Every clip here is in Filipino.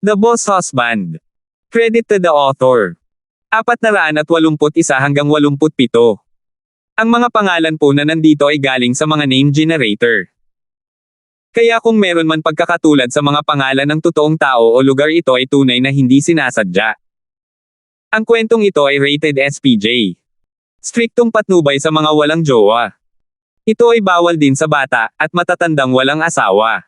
The Boss Husband. Credit to the author. 481 hanggang 87. Ang mga pangalan po na nandito ay galing sa mga name generator. Kaya kung meron man pagkakatulad sa mga pangalan ng totoong tao o lugar, ito ay tunay na hindi sinasadya. Ang kwentong ito ay rated SPJ. Striktong patnubay sa mga walang jowa. Ito ay bawal din sa bata at matatandang walang asawa.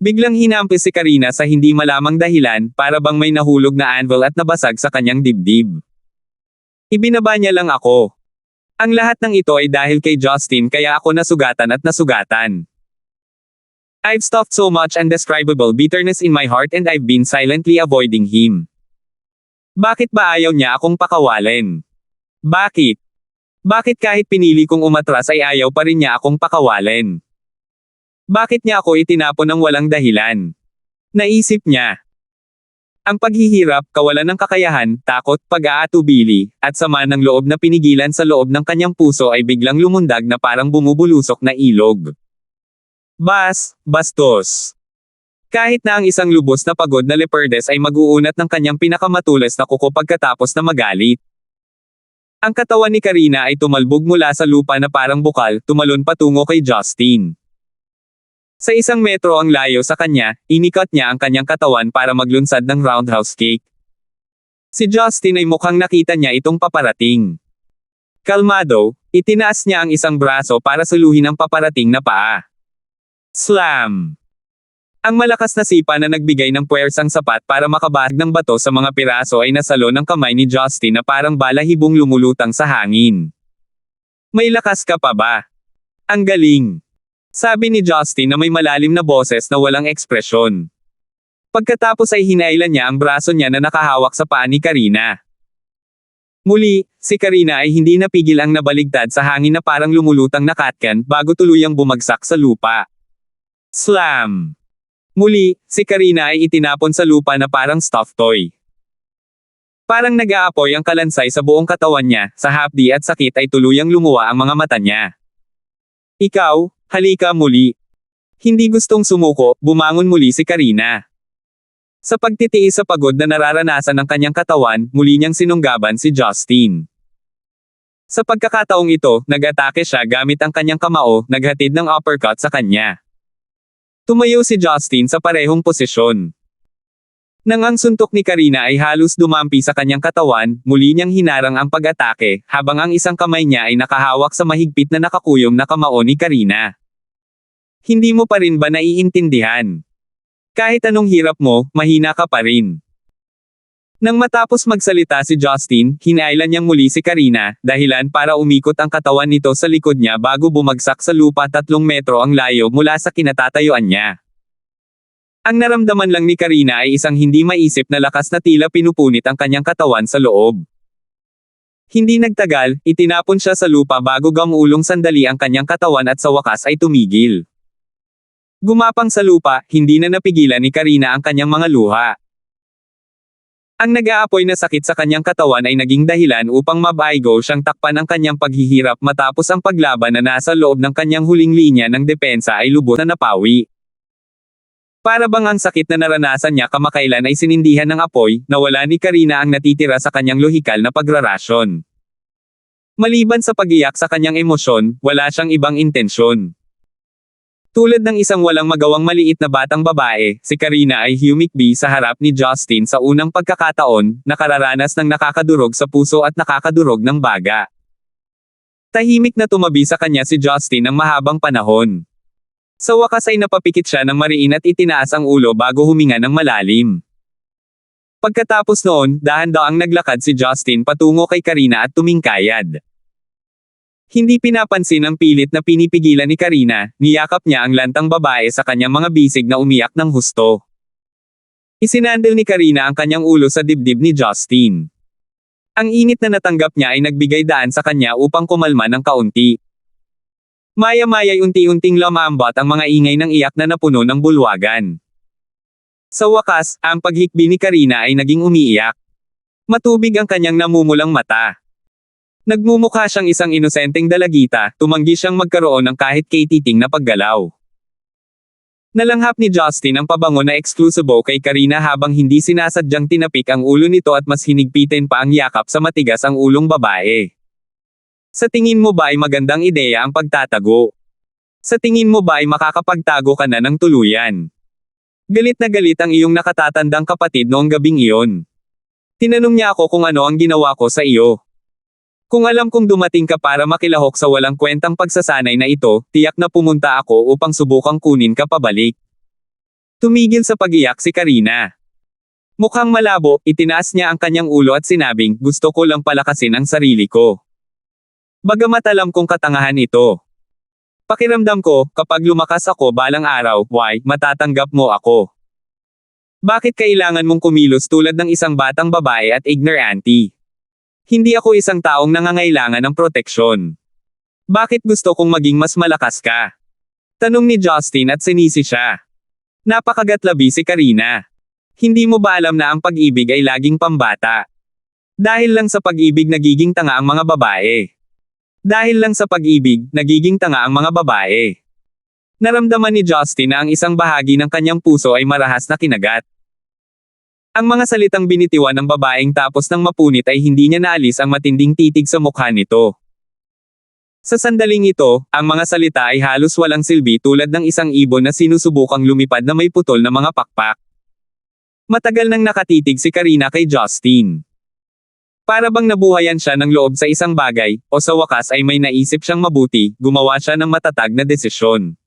Biglang hinampis si Karina sa hindi malamang dahilan, para bang may nahulog na anvil at nabasag sa kanyang dibdib. Ibinaba niya lang ako. Ang lahat ng ito ay dahil kay Justin, kaya ako nasugatan at nasugatan. I've stuffed so much undescribable bitterness in my heart and I've been silently avoiding him. Bakit ba ayaw niya akong pakawalin? Bakit? Bakit kahit pinili kong umatras ay ayaw pa rin niya akong pakawalin? Bakit niya ako itinapon ng walang dahilan? Naisip niya. Ang paghihirap, kawalan ng kakayahan, takot, pag-aatubili, at sama ng loob na pinigilan sa loob ng kanyang puso ay biglang lumundag na parang bumubulusok na ilog. Bastos. Kahit na ang isang lubos na pagod na leopardes ay mag-uunat ng kanyang pinakamatulas na kuko pagkatapos na magalit. Ang katawan ni Karina ay tumalbog mula sa lupa na parang bukal, tumalon patungo kay Justin. Sa 1 metro ang layo sa kanya, inikot niya ang kanyang katawan para maglunsad ng roundhouse kick. Si Justin ay mukhang nakita niya itong paparating. Kalmado, itinaas niya ang isang braso para suluhin ang paparating na paa. Slam! Ang malakas na sipa na nagbigay ng puwersang sapat para makabahag ng bato sa mga piraso ay nasalo ng kamay ni Justin na parang balahibong lumulutang sa hangin. May lakas ka pa ba? Ang galing! Sabi ni Justin na may malalim na boses na walang ekspresyon. Pagkatapos ay hinailan niya ang braso niya na nakahawak sa paa ni Karina. Muli, si Karina ay hindi napigil ang nabaligtad sa hangin na parang lumulutang na katkan bago tuluyang bumagsak sa lupa. Slam! Muli, si Karina ay itinapon sa lupa na parang stuffed toy. Parang nag-aapoy ang kalansay sa buong katawan niya, sa hapdi at sakit ay tuluyang lumuwa ang mga mata niya. Ikaw, halika muli. Hindi gustong sumuko, bumangon muli si Karina. Sa pagtitiis sa pagod na nararanasan ng kanyang katawan, muli niyang sinunggaban si Justin. Sa pagkakataong ito, nag-atake siya gamit ang kanyang kamao, naghatid ng uppercut sa kanya. Tumayo si Justin sa parehong posisyon. Nang ang suntok ni Karina ay halos dumampi sa kanyang katawan, muli niyang hinarang ang pag-atake, habang ang isang kamay niya ay nakahawak sa mahigpit na nakakuyom na kamao ni Karina. Hindi mo pa rin ba naiintindihan? Kahit anong hirap mo, mahina ka pa rin. Nang matapos magsalita si Justin, hinailan niyang muli si Karina, dahilan para umikot ang katawan nito sa likod niya bago bumagsak sa lupa 3 metro ang layo mula sa kinatatayuan niya. Ang naramdaman lang ni Karina ay isang hindi maisip na lakas na tila pinupunit ang kanyang katawan sa loob. Hindi nagtagal, itinapon siya sa lupa bago gumulong sandali ang kanyang katawan at sa wakas ay tumigil. Gumapang sa lupa, hindi na napigilan ni Karina ang kanyang mga luha. Ang nag-aapoy na sakit sa kanyang katawan ay naging dahilan upang mabaigo siyang takpan ang kanyang paghihirap matapos ang paglaban na nasa loob ng kanyang huling linya ng depensa ay lubos na napawi. Para bang ang sakit na naranasan niya kamakailan ay sinindihan ng apoy, nawala ni Karina ang natitira sa kanyang lohikal na pagrarasyon. Maliban sa pag-iyak sa kanyang emosyon, wala siyang ibang intensyon. Tulad ng isang walang magawang maliit na batang babae, si Karina ay humikbi sa harap ni Justin sa unang pagkakataon, nakararanas ng nakakadurog sa puso at nakakadurog ng baga. Tahimik na tumabi sa kanya si Justin ng mahabang panahon. Sa wakas ay napapikit siya ng mariin at itinaas ang ulo bago huminga ng malalim. Pagkatapos noon, dahan-daang naglakad si Justin patungo kay Karina at tumingkayad. Hindi pinapansin ang pilit na pinipigilan ni Karina, niyakap niya ang lantang babae sa kanyang mga bisig na umiyak ng husto. Isinandal ni Karina ang kanyang ulo sa dibdib ni Justin. Ang init na natanggap niya ay nagbigay daan sa kanya upang kumalma ng kaunti. Maya-maya'y unti-unting lumambot ang mga ingay ng iyak na napuno ng bulwagan. Sa wakas, ang paghikbi ni Karina ay naging umiiyak. Matubig ang kanyang namumulang mata. Nagmumukha siyang isang inosenteng dalagita, tumanggi siyang magkaroon ng kahit kay titing na paggalaw. Nalanghap ni Justin ang pabango na eksklusibo kay Karina habang hindi sinasadyang tinapik ang ulo nito at mas hinigpitin pa ang yakap sa matigas ang ulong babae. Sa tingin mo ba ay magandang ideya ang pagtatago? Sa tingin mo ba ay makakapagtago ka na ng tuluyan? Galit na galit ang iyong nakatatandang kapatid noong gabing iyon. Tinanong niya ako kung ano ang ginawa ko sa iyo. Kung alam kong dumating ka para makilahok sa walang kwentang pagsasanay na ito, tiyak na pumunta ako upang subukang kunin ka pabalik. Tumigil sa pag-iyak si Karina. Mukhang malabo, itinaas niya ang kanyang ulo at sinabing, gusto ko lang palakasin ang sarili ko. Bagamat alam kong katangahan ito. Pakiramdam ko, kapag lumakas ako balang araw, matatanggap mo ako. Bakit kailangan mong kumilos tulad ng isang batang babae at ignorante? Hindi ako isang taong nangangailangan ng proteksyon. Bakit gusto kong maging mas malakas ka? Tanong ni Justin at sinisi siya. Napakagatlabi si Karina. Hindi mo ba alam na ang pag-ibig ay laging pambata? Dahil lang sa pag-ibig nagiging tanga ang mga babae. Dahil lang sa pag-ibig, nagiging tanga ang mga babae. Naramdaman ni Justin na ang isang bahagi ng kanyang puso ay marahas na kinagat. Ang mga salitang binitiwan ng babaeng tapos ng mapunit ay hindi niya naalis ang matinding titig sa mukha nito. Sa sandaling ito, ang mga salita ay halos walang silbi tulad ng isang ibon na sinusubukang lumipad na may putol na mga pakpak. Matagal nang nakatitig si Karina kay Justin. Para bang nabuhayan siya ng loob sa isang bagay, o sa wakas ay may naisip siyang mabuti, gumawa siya ng matatag na desisyon.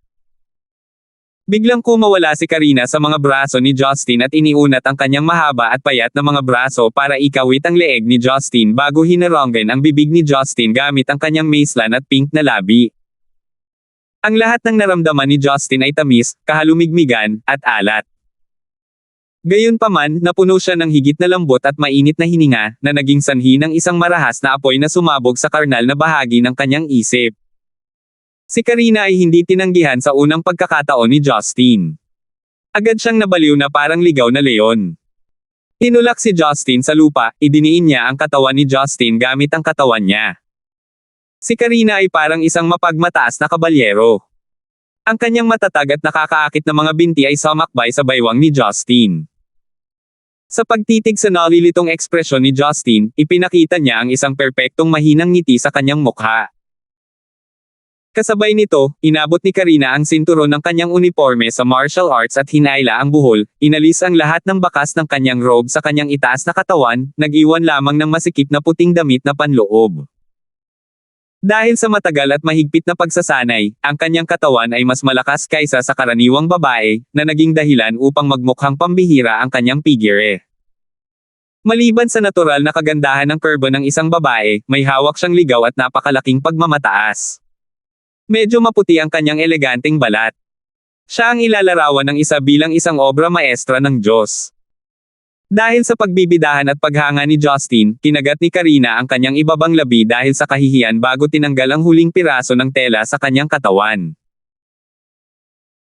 Biglang kumawala si Karina sa mga braso ni Justin at iniunat ang kanyang mahaba at payat na mga braso para ikawit ang leeg ni Justin bago hinaronggan ang bibig ni Justin gamit ang kanyang maselan at pink na labi. Ang lahat ng naramdaman ni Justin ay tamis, kahalumigmigan, at alat. Gayunpaman, napuno siya ng higit na lambot at mainit na hininga, na naging sanhi ng isang marahas na apoy na sumabog sa karnal na bahagi ng kanyang isip. Si Karina ay hindi tinanggihan sa unang pagkakataon ni Justin. Agad siyang nabaliw na parang ligaw na leon. Tinulak si Justin sa lupa, idiniin niya ang katawan ni Justin gamit ang katawan niya. Si Karina ay parang isang mapagmataas na kabalyero. Ang kanyang matatag at nakakaakit na mga binti ay sumakbay sa baywang ni Justin. Sa pagtitig sa nalilitong ekspresyon ni Justin, ipinakita niya ang isang perpektong mahinang ngiti sa kanyang mukha. Kasabay nito, inabot ni Karina ang sinturon ng kanyang uniforme sa martial arts at hinaila ang buhol, inalis ang lahat ng bakas ng kanyang robe sa kanyang itaas na katawan, nag-iwan lamang ng masikip na puting damit na panloob. Dahil sa matagal at mahigpit na pagsasanay, ang kanyang katawan ay mas malakas kaysa sa karaniwang babae, na naging dahilan upang magmukhang pambihira ang kanyang figure. Maliban sa natural na kagandahan ng kurbo ng isang babae, may hawak siyang ligaw at napakalaking pagmamataas. Medyo maputi ang kanyang eleganteng balat. Siya ang ilalarawan ng isa bilang isang obra maestra ng Diyos. Dahil sa pagbibidahan at paghanga ni Justin, kinagat ni Karina ang kanyang ibabang labi dahil sa kahihiyan bago tinanggal ang huling piraso ng tela sa kanyang katawan.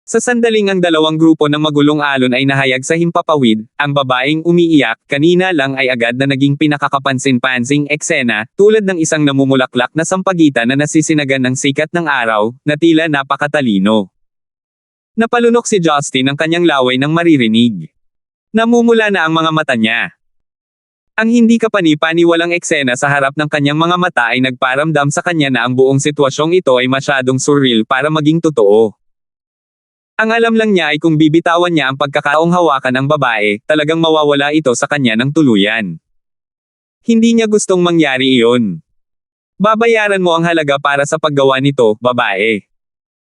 Sa sandaling ang dalawang grupo ng magulong alon ay nahayag sa himpapawid, ang babaeng umiiyak kanina lang ay agad na naging pinakakapansin-pansing eksena, tulad ng isang namumulaklak na sampagitan na nasisinagan ng sikat ng araw, na tila napakatalino. Napalunok si Justin ng kanyang laway nang maririnig. Namumula na ang mga mata niya. Ang hindi kapani-paniwalang eksena sa harap ng kanyang mga mata ay nagparamdam sa kanya na ang buong sitwasyong ito ay masyadong surreal para maging totoo. Ang alam lang niya ay kung bibitawan niya ang pagkakaong hawakan ng babae, talagang mawawala ito sa kanya ng tuluyan. Hindi niya gustong mangyari iyon. Babayaran mo ang halaga para sa paggawa nito, babae.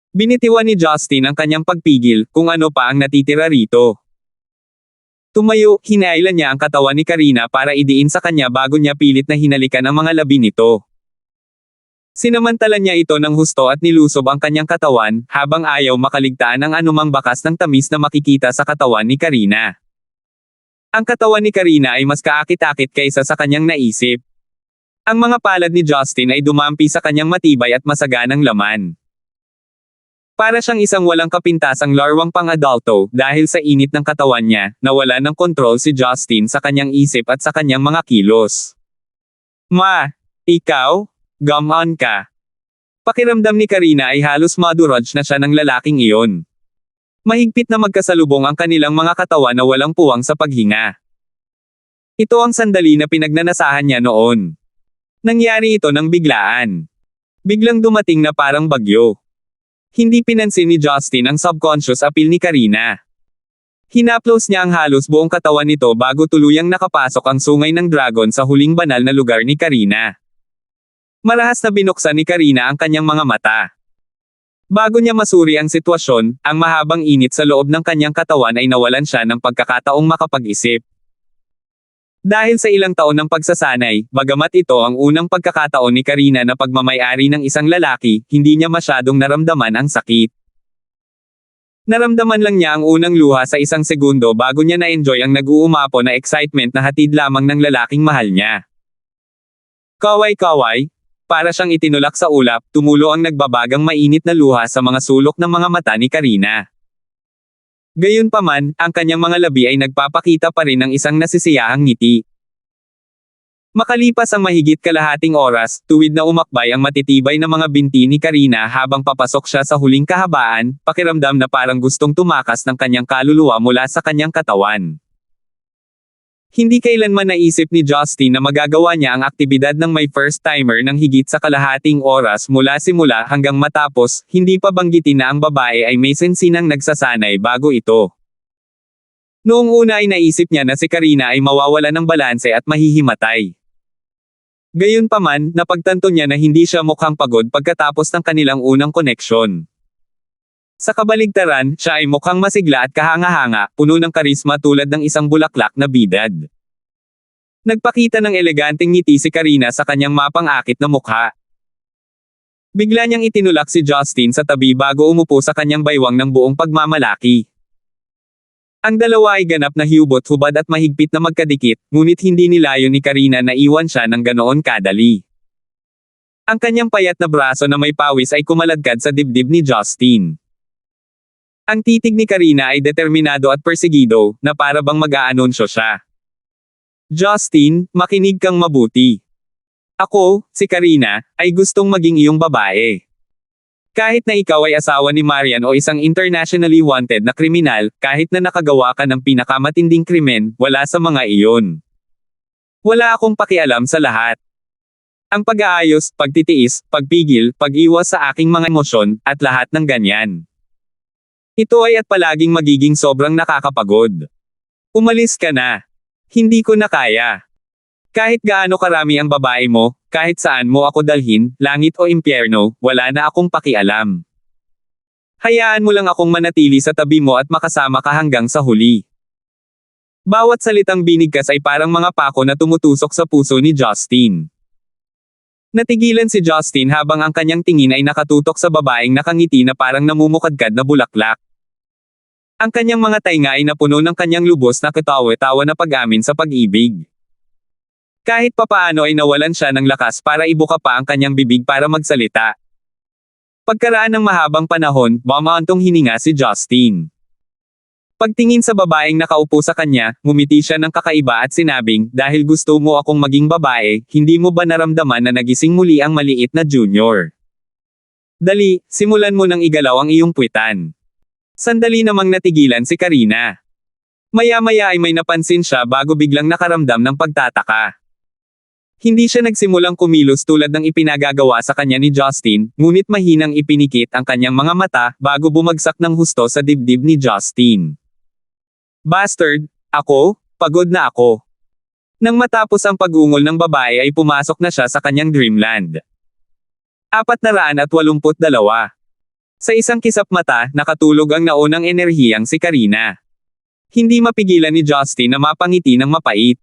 Binitiwan ni Justin ang kanyang pagpigil, kung ano pa ang natitira rito. Tumayo, hinailan niya ang katawan ni Karina para idiin sa kanya bago niya pilit na hinalikan ang mga labi nito. Sinamantalan niya ito ng husto at nilusob ang kanyang katawan, habang ayaw makaligtaan ng anumang bakas ng tamis na makikita sa katawan ni Karina. Ang katawan ni Karina ay mas kaakit-akit kaysa sa kanyang naisip. Ang mga palad ni Justin ay dumampi sa kanyang matibay at masaganang laman. Para siyang isang walang kapintasang larwang pang-adulto, dahil sa init ng katawan niya, nawala ng kontrol si Justin sa kanyang isip at sa kanyang mga kilos. Ikaw? Come on ka. Pakiramdam ni Karina ay halos madurage na siya ng lalaking iyon. Mahigpit na magkasalubong ang kanilang mga katawan na walang puwang sa paghinga. Ito ang sandali na pinagnanasahan niya noon. Nangyari ito ng biglaan. Biglang dumating na parang bagyo. Hindi pinansin ni Justin ang subconscious appeal ni Karina. Hinaplos niya ang halos buong katawan nito bago tuluyang nakapasok ang sungay ng dragon sa huling banal na lugar ni Karina. Marahas na binuksan ni Karina ang kanyang mga mata. Bago niya masuri ang sitwasyon, ang mahabang init sa loob ng kanyang katawan ay nawalan siya ng pagkakataong makapag-isip. Dahil sa ilang taon ng pagsasanay, bagamat ito ang unang pagkakataon ni Karina na pagmamay-ari ng isang lalaki, hindi niya masyadong naramdaman ang sakit. Naramdaman lang niya ang unang luha sa isang segundo bago niya na-enjoy ang nag-uumapo na excitement na hatid lamang ng lalaking mahal niya. Kaway-kaway. Para siyang itinulak sa ulap, tumulo ang nagbabagang mainit na luha sa mga sulok ng mga mata ni Karina. Gayunpaman, ang kanyang mga labi ay nagpapakita pa rin ng isang nasisiyahang ngiti. Makalipas ang mahigit kalahating oras, tuwid na umakbay ang matitibay na mga binti ni Karina habang papasok siya sa huling kahabaan, pakiramdam na parang gustong tumakas ng kanyang kaluluwa mula sa kanyang katawan. Hindi kailanman naisip ni Justin na magagawa niya ang aktibidad ng may first-timer ng higit sa kalahating oras mula simula hanggang matapos, hindi pa banggitin na ang babae ay may sensinang nagsasanay bago ito. Noong una ay naisip niya na si Karina ay mawawala ng balanse at mahihimatay. Gayunpaman, napagtanto niya na hindi siya mukhang pagod pagkatapos ng kanilang unang koneksyon. Sa kabaligtaran, siya ay mukhang masigla at kahanga-hanga, puno ng karisma tulad ng isang bulaklak na bidad. Nagpakita ng eleganteng ngiti si Karina sa kanyang mapang-akit na mukha. Bigla niyang itinulak si Justin sa tabi bago umupo sa kanyang baywang ng buong pagmamalaki. Ang dalawa ay ganap na hubot-hubad at mahigpit na magkadikit, ngunit hindi nilayo ni Karina na iwan siya ng ganoon kadali. Ang kanyang payat na braso na may pawis ay kumaladkad sa dibdib ni Justin. Ang titig ni Karina ay determinado at persegido, na para bang mag-aanunsyo siya. Justin, makinig kang mabuti. Ako, si Karina, ay gustong maging iyong babae. Kahit na ikaw ay asawa ni Marian o isang internationally wanted na kriminal, kahit na nakagawa ka ng pinakamatinding krimen, wala sa mga iyon. Wala akong pakialam sa lahat. Ang pag-aayos, pagtitiis, pagpigil, pag-iwas sa aking mga emosyon, at lahat ng ganyan. Ito ay at palaging magiging sobrang nakakapagod. Umalis ka na. Hindi ko na kaya. Kahit gaano karami ang babae mo, kahit saan mo ako dalhin, langit o impyerno, wala na akong pakialam. Hayaan mo lang akong manatili sa tabi mo at makasama ka hanggang sa huli. Bawat salitang binigkas ay parang mga pako na tumutusok sa puso ni Justin. Natigilan si Justin habang ang kanyang tingin ay nakatutok sa babaeng nakangiti na parang namumukadkad na bulaklak. Ang kanyang mga tainga ay napuno ng kanyang lubos na katawa-tawa na pag-amin sa pag-ibig. Kahit papaano ay nawalan siya ng lakas para ibuka pa ang kanyang bibig para magsalita. Pagkaraan ng mahabang panahon, bumaantong hininga si Justin. Pagtingin sa babaeng nakaupo sa kanya, ngumiti siya ng kakaiba at sinabing, dahil gusto mo akong maging babae, hindi mo ba naramdaman na nagising muli ang maliit na junior? Dali, simulan mo nang igalaw ang iyong puwitan. Sandali namang natigilan si Karina. Maya-maya ay may napansin siya bago biglang nakaramdam ng pagtataka. Hindi siya nagsimulang kumilos tulad ng ipinagagawa sa kanya ni Justin, ngunit mahinang ipinikit ang kanyang mga mata bago bumagsak ng husto sa dibdib ni Justin. Bastard, ako, pagod na ako. Nang matapos ang pag-ungol ng babae ay pumasok na siya sa kanyang dreamland. 482. Sa isang kisap mata, nakatulog ang naunang enerhiyang si Karina. Hindi mapigilan ni Justin na mapangiti ng mapait.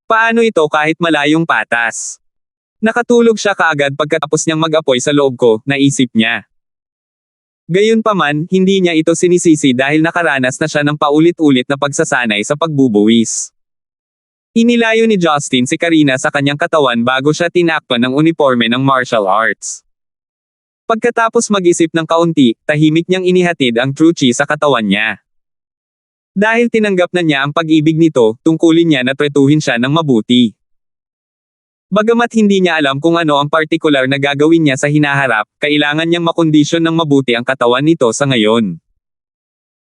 Paano ito kahit malayong patas? Nakatulog siya kaagad pagkatapos niyang mag-apoy sa loob ko, naisip niya. Gayunpaman, hindi niya ito sinisisi dahil nakaranas na siya ng paulit-ulit na pagsasanay sa pagbubuwis. Inilayo ni Justin si Karina sa kanyang katawan bago siya tinakpan ng uniforme ng martial arts. Pagkatapos mag-isip ng kaunti, tahimik niyang inihatid ang true chi sa katawan niya. Dahil tinanggap na niya ang pag-ibig nito, tungkulin niya na tretuhin siya ng mabuti. Bagamat hindi niya alam kung ano ang partikular na gagawin niya sa hinaharap, kailangan niyang makondisyon ng mabuti ang katawan nito sa ngayon.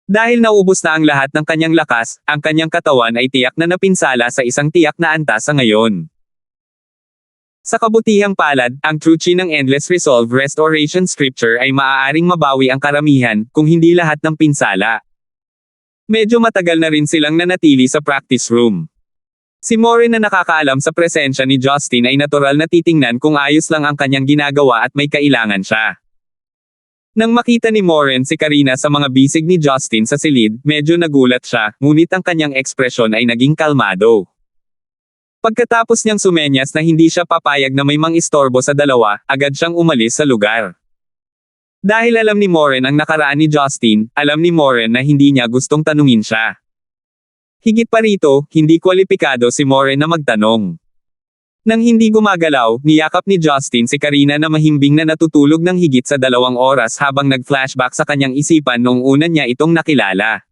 Dahil naubos na ang lahat ng kanyang lakas, ang kanyang katawan ay tiyak na napinsala sa isang tiyak na antas sa ngayon. Sa kabutihang palad, ang true chi ng Endless Resolve Restoration Scripture ay maaaring mabawi ang karamihan, kung hindi lahat ng pinsala. Medyo matagal na rin silang nanatili sa practice room. Si Morin na nakakaalam sa presensya ni Justin ay natural na titingnan kung ayos lang ang kanyang ginagawa at may kailangan siya. Nang makita ni Morin si Karina sa mga bisig ni Justin sa silid, medyo nagulat siya, ngunit ang kanyang ekspresyon ay naging kalmado. Pagkatapos niyang sumenyas na hindi siya papayag na may mang-istorbo sa dalawa, agad siyang umalis sa lugar. Dahil alam ni Morin ang nakaraan ni Justin, alam ni Morin na hindi niya gustong tanungin siya. Higit pa rito, hindi kwalipikado si Morin na magtanong. Nang hindi gumagalaw, niyakap ni Justin si Karina na mahimbing na natutulog ng higit sa 2 oras habang nag-flashback sa kanyang isipan noong una niya itong nakilala.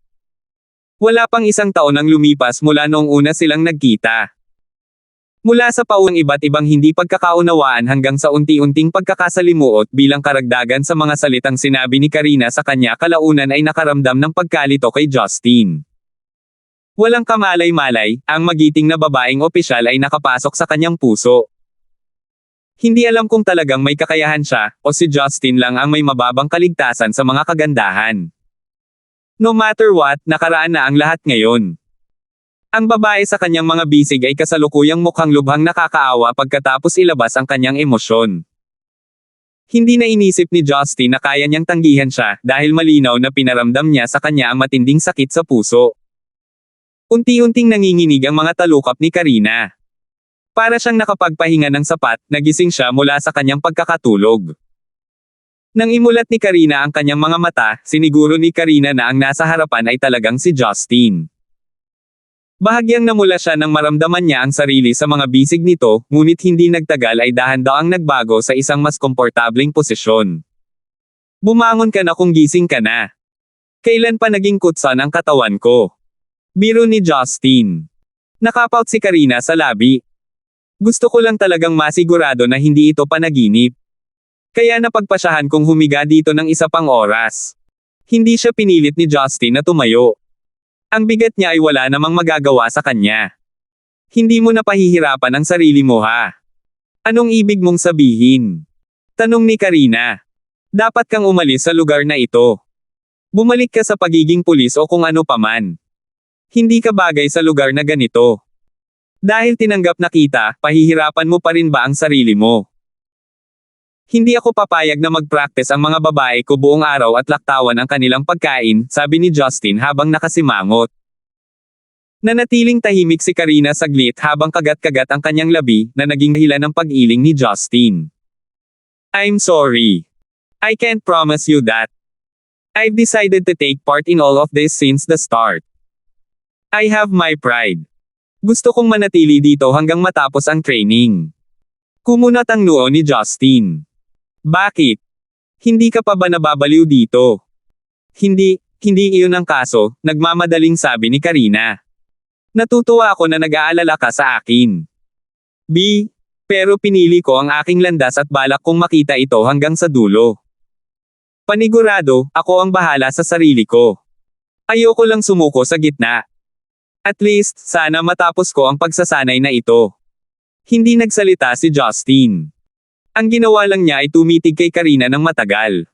Wala pang 1 taon ang lumipas mula noong una silang nagkita. Mula sa pauwang iba't ibang hindi pagkakaunawaan hanggang sa unti-unting pagkakasalimuot bilang karagdagan sa mga salitang sinabi ni Karina sa kanya kalaunan ay nakaramdam ng pagkalito kay Justin. Walang kamalay-malay, ang magiting na babaeng opisyal ay nakapasok sa kanyang puso. Hindi alam kung talagang may kakayahan siya, o si Justin lang ang may mababang kaligtasan sa mga kagandahan. No matter what, nakaraan na ang lahat ngayon. Ang babae sa kanyang mga bisig ay kasalukuyang mukhang lubhang nakakaawa pagkatapos ilabas ang kanyang emosyon. Hindi na inisip ni Justin na kaya niyang tanggihan siya dahil malinaw na pinaramdam niya sa kanya ang matinding sakit sa puso. Unti-unting nanginginig ang mga talukap ni Karina. Para siyang nakapagpahinga ng sapat, nagising siya mula sa kanyang pagkakatulog. Nang imulat ni Karina ang kanyang mga mata, siniguro ni Karina na ang nasa harapan ay talagang si Justin. Bahagyang namula siya nang maramdaman niya ang sarili sa mga bisig nito, ngunit hindi nagtagal ay dahan-daang nagbago sa isang mas komportableng posisyon. Bumangon ka na kung gising ka na. Kailan pa naging kutsan ang katawan ko? Biro ni Justin. Nakapout si Karina sa labi. Gusto ko lang talagang masigurado na hindi ito panaginip. Kaya napagpasyahan kong humiga dito ng 1 pang oras. Hindi siya pinilit ni Justin na tumayo. Ang bigat niya ay wala namang magagawa sa kanya. Hindi mo na pahihirapan ang sarili mo ha. Anong ibig mong sabihin? Tanong ni Karina. Dapat kang umalis sa lugar na ito. Bumalik ka sa pagiging pulis o kung ano paman. Hindi ka bagay sa lugar na ganito. Dahil tinanggap na kita, pahihirapan mo pa rin ba ang sarili mo? Hindi ako papayag na mag-practice ang mga babae ko buong araw at laktawan ang kanilang pagkain, sabi ni Justin habang nakasimangot. Nanatiling tahimik si Karina saglit habang kagat-kagat ang kanyang labi, na naging dahilan ng pag-iling ni Justin. I'm sorry. I can't promise you that. I've decided to take part in all of this since the start. I have my pride. Gusto kong manatili dito hanggang matapos ang training. Kumunat ang noo ni Justin. Bakit? Hindi ka pa ba nababaliw dito? Hindi iyon ang kaso, nagmamadaling sabi ni Karina. Natutuwa ako na nag-aalala ka sa akin. Pero pinili ko ang aking landas at balak kong makita ito hanggang sa dulo. Panigurado, ako ang bahala sa sarili ko. Ayoko lang sumuko sa gitna. At least, sana matapos ko ang pagsasanay na ito. Hindi nagsalita si Justin. Ang ginawa lang niya ay tumitig kay Karina ng matagal.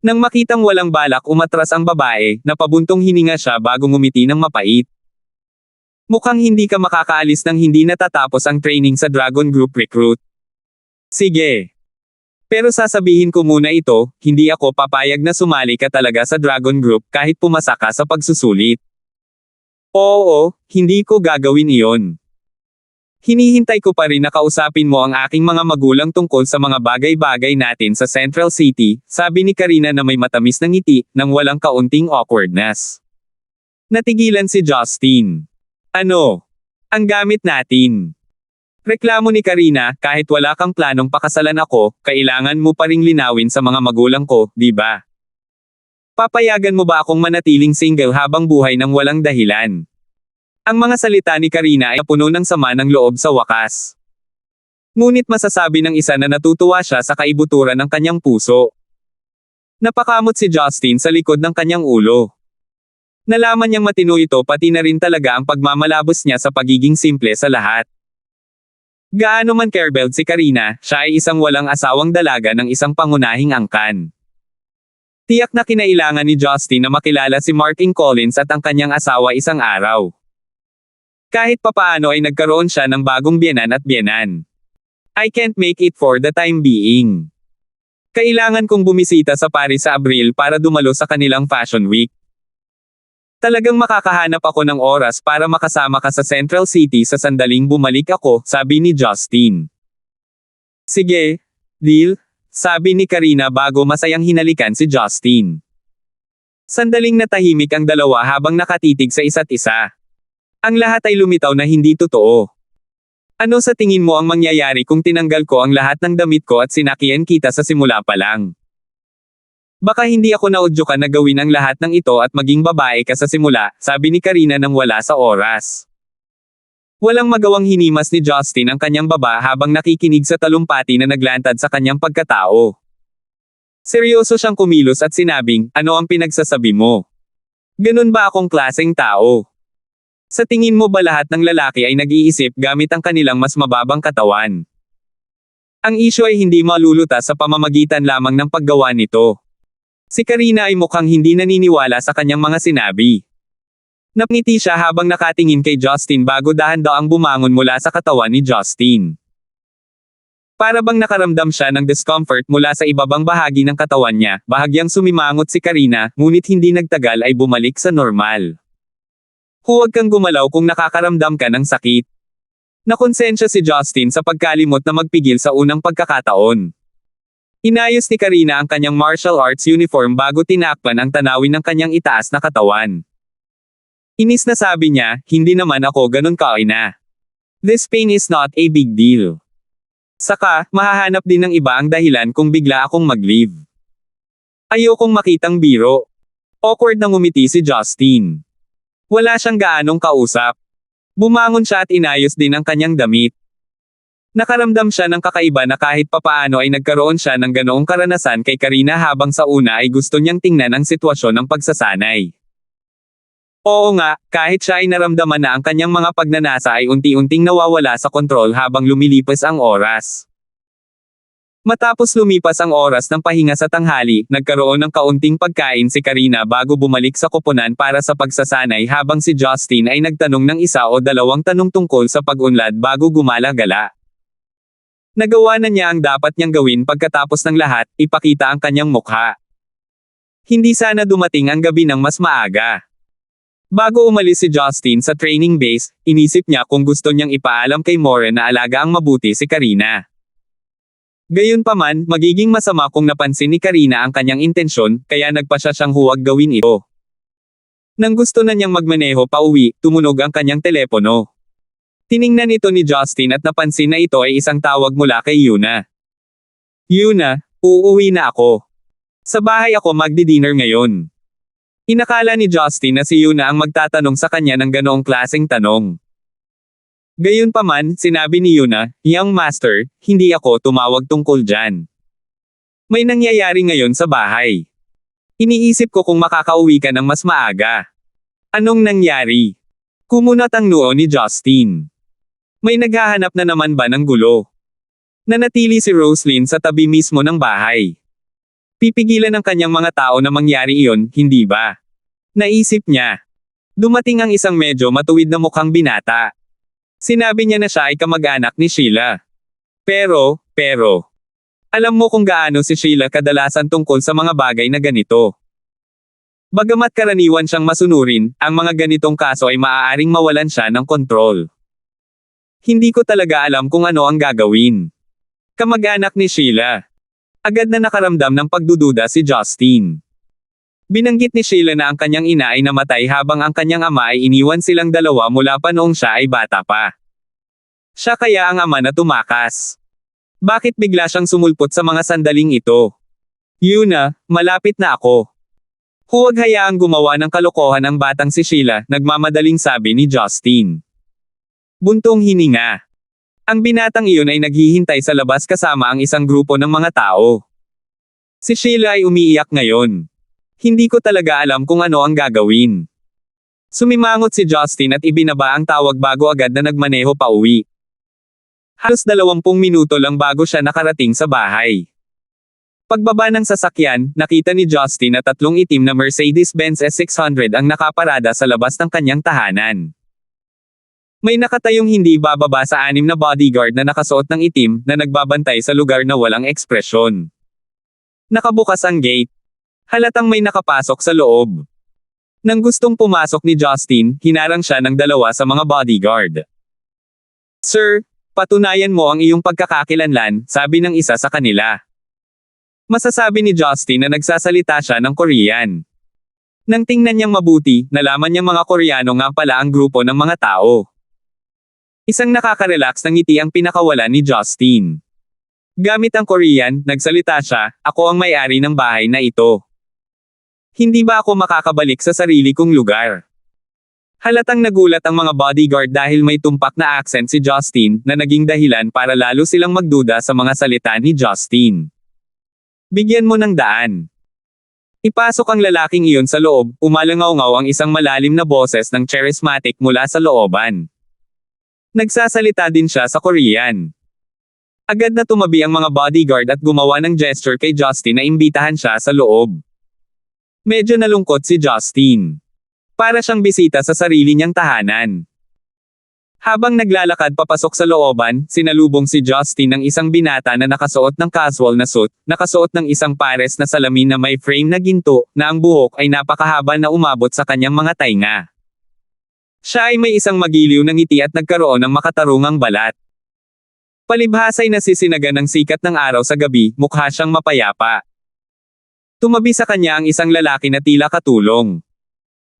Nang makitang walang balak umatras ang babae, napabuntong hininga siya bago ngumiti ng mapait. Mukhang hindi ka makakaalis nang hindi natatapos ang training sa Dragon Group Recruit. Sige. Pero sasabihin ko muna ito, hindi ako papayag na sumali ka talaga sa Dragon Group kahit pumasa ka sa pagsusulit. Oo, hindi ko gagawin iyon. Hinihintay ko pa rin na kausapin mo ang aking mga magulang tungkol sa mga bagay-bagay natin sa Central City, sabi ni Karina na may matamis na ngiti, nang walang kaunting awkwardness. Natigilan si Justin. Ano? Ang gamit natin. Reklamo ni Karina, kahit wala kang planong pakasalan ako, kailangan mo pa ring linawin sa mga magulang ko, di ba? Papayagan mo ba akong manatiling single habang buhay ng walang dahilan? Ang mga salita ni Karina ay puno ng sama ng loob sa wakas. Ngunit masasabi ng isa na natutuwa siya sa kaibuturan ng kanyang puso. Napakamot si Justin sa likod ng kanyang ulo. Nalaman niyang matino ito pati na rin talaga ang pagmamalabos niya sa pagiging simple sa lahat. Gaano man carebelled si Karina, siya ay isang walang asawang dalaga ng isang pangunahing angkan. Tiyak na kinailangan ni Justin na makilala si Martin Collins at ang kanyang asawa isang araw. Kahit papaano ay nagkaroon siya ng bagong biyenan at biyenan. I can't make it for the time being. Kailangan kong bumisita sa Paris sa Abril para dumalo sa kanilang Fashion Week. Talagang makakahanap ako ng oras para makasama ka sa Central City sa sandaling bumalik ako, sabi ni Justin. Sige, deal, sabi ni Karina bago masayang hinalikan si Justin. Sandaling natahimik ang dalawa habang nakatitig sa isa't isa. Ang lahat ay lumitaw na hindi totoo. Ano sa tingin mo ang mangyayari kung tinanggal ko ang lahat ng damit ko at sinakyan kita sa simula pa lang? Baka hindi ako naudyukan na gawin ang lahat ng ito at maging babae ka sa simula, sabi ni Karina nang wala sa oras. Walang magawang hinimas ni Justin ang kanyang baba habang nakikinig sa talumpati na naglantad sa kanyang pagkatao. Seryoso siyang kumilos at sinabing, ano ang pinagsasabi mo? Ganun ba akong klaseng tao? Sa tingin mo ba lahat ng lalaki ay nag-iisip gamit ang kanilang mas mababang katawan? Ang isyu ay hindi malulutas sa pamamagitan lamang ng paggawa nito. Si Karina ay mukhang hindi naniniwala sa kanyang mga sinabi. Napngiti siya habang nakatingin kay Justin bago dahan-daang bumangon mula sa katawan ni Justin. Para bang nakaramdam siya ng discomfort mula sa ibabang bahagi ng katawan niya, bahagyang sumimangot si Karina, ngunit hindi nagtagal ay bumalik sa normal. Huwag kang gumalaw kung nakakaramdam ka ng sakit. Nakonsensya si Justin sa pagkalimot na magpigil sa unang pagkakataon. Inayos ni Karina ang kanyang martial arts uniform bago tinakpan ang tanawin ng kanyang itaas na katawan. Inis na sabi niya, hindi naman ako ganun kaina. This pain is not a big deal. Saka, mahahanap din ng iba ang dahilan kung bigla akong mag-leave. Ayokong makitang biro. Awkward na ngumiti si Justin. Wala siyang gaanong kausap. Bumangon siya at inayos din ang kanyang damit. Nakaramdam siya ng kakaiba na kahit papaano ay nagkaroon siya ng ganoong karanasan kay Karina habang sa una ay gusto niyang tingnan ang sitwasyon ng pagsasanay. Oo nga, kahit siya ay naramdaman na ang kanyang mga pagnanasa ay unti-unting nawawala sa kontrol habang lumilipas ang oras. Matapos lumipas ang oras ng pahinga sa tanghali, nagkaroon ng kaunting pagkain si Karina bago bumalik sa koponan para sa pagsasanay habang si Justin ay nagtanong ng isa o dalawang tanong tungkol sa pag-unlad bago gumala-gala. Nagawa na niya ang dapat niyang gawin pagkatapos ng lahat, ipakita ang kanyang mukha. Hindi sana dumating ang gabi ng mas maaga. Bago umalis si Justin sa training base, inisip niya kung gusto niyang ipaalam kay Moren na alaga ang mabuti si Karina. Gayunpaman, magiging masama kung napansin ni Karina ang kanyang intensyon, kaya nagpasya siyang huwag gawin ito. Nang gusto na niyang magmaneho pauwi, tumunog ang kanyang telepono. Tiningnan ito ni Justin at napansin na ito ay isang tawag mula kay Yuna. Yuna, uuwi na ako. Sa bahay ako magdi-dinner ngayon. Inakala ni Justin na si Yuna ang magtatanong sa kanya ng ganoong klaseng tanong. Gayunpaman, sinabi ni Yuna, Young Master, hindi ako tumawag tungkol dyan. May nangyayari ngayon sa bahay. Iniisip ko kung makakauwi ka ng mas maaga. Anong nangyari? Kumunat ang noo ni Justin. May naghahanap na naman ba ng gulo? Nanatili si Roslyn sa tabi mismo ng bahay. Pipigilan ng kanyang mga tao na mangyari iyon, hindi ba? Naisip niya. Dumating ang isang medyo matuwid na mukhang binata. Sinabi niya na siya ay kamag-anak ni Sheila. Pero, alam mo kung gaano si Sheila kadalasan tungkol sa mga bagay na ganito. Bagamat karaniwan siyang masunurin, ang mga ganitong kaso ay maaaring mawalan siya ng kontrol. Hindi ko talaga alam kung ano ang gagawin. Kamag-anak ni Sheila. Agad na nakaramdam ng pagdududa si Justin. Binanggit ni Sheila na ang kanyang ina ay namatay habang ang kanyang ama ay iniwan silang dalawa mula pa noong siya ay bata pa. Siya kaya ang ama na tumakas. Bakit bigla siyang sumulpot sa mga sandaling ito? Yuna, malapit na ako. Huwag hayaang gumawa ng kalokohan ang batang si Sheila, nagmamadaling sabi ni Justin. Buntong hininga. Ang binatang iyon ay naghihintay sa labas kasama ang isang grupo ng mga tao. Si Sheila ay umiiyak ngayon. Hindi ko talaga alam kung ano ang gagawin. Sumimangot si Justin at ibinaba ang tawag bago agad na nagmaneho pa uwi. Halos 20 minuto lang bago siya nakarating sa bahay. Pagbaba ng sasakyan, nakita ni Justin na 3 itim na Mercedes-Benz S600 ang nakaparada sa labas ng kanyang tahanan. May nakatayong hindi bababa sa 6 na bodyguard na nakasuot ng itim na nagbabantay sa lugar na walang ekspresyon. Nakabukas ang gate. Halatang may nakapasok sa loob. Nang gustong pumasok ni Justin, hinarang siya ng 2 sa mga bodyguard. "Sir, patunayan mo ang iyong pagkakakilanlan," sabi ng isa sa kanila. Masasabi ni Justin na nagsasalita siya ng Korean. Nang tingnan niyang mabuti, nalaman niyang mga Koreano nga pala ang grupo ng mga tao. Isang nakaka-relax na ngiti ang pinakawalan ni Justin. Gamit ang Korean, nagsalita siya, "Ako ang may-ari ng bahay na ito. Hindi ba ako makakabalik sa sarili kong lugar?" Halatang nagulat ang mga bodyguard dahil may tumpak na accent si Justin na naging dahilan para lalo silang magduda sa mga salita ni Justin. "Bigyan mo ng daan." Ipasok ang lalaking iyon sa loob, umalangaw-ngaw ang isang malalim na boses ng charismatic mula sa looban. Nagsasalita din siya sa Korean. Agad na tumabi ang mga bodyguard at gumawa ng gesture kay Justin na imbitahan siya sa loob. Medyo nalungkot si Justin. Para siyang bisita sa sarili niyang tahanan. Habang naglalakad papasok sa looban, sinalubong si Justin ng isang binata na nakasuot ng casual na suit, nakasuot ng isang pares na salamin na may frame na ginto, na ang buhok ay napakahaba na umabot sa kanyang mga tainga. Siya ay may isang magiliw na ngiti at nagkaroon ng makatarungang balat. Palibhasa'y nasisinaga ng sikat ng araw sa gabi, mukha siyang mapayapa. Tumabi sa kanya ang isang lalaki na tila katulong.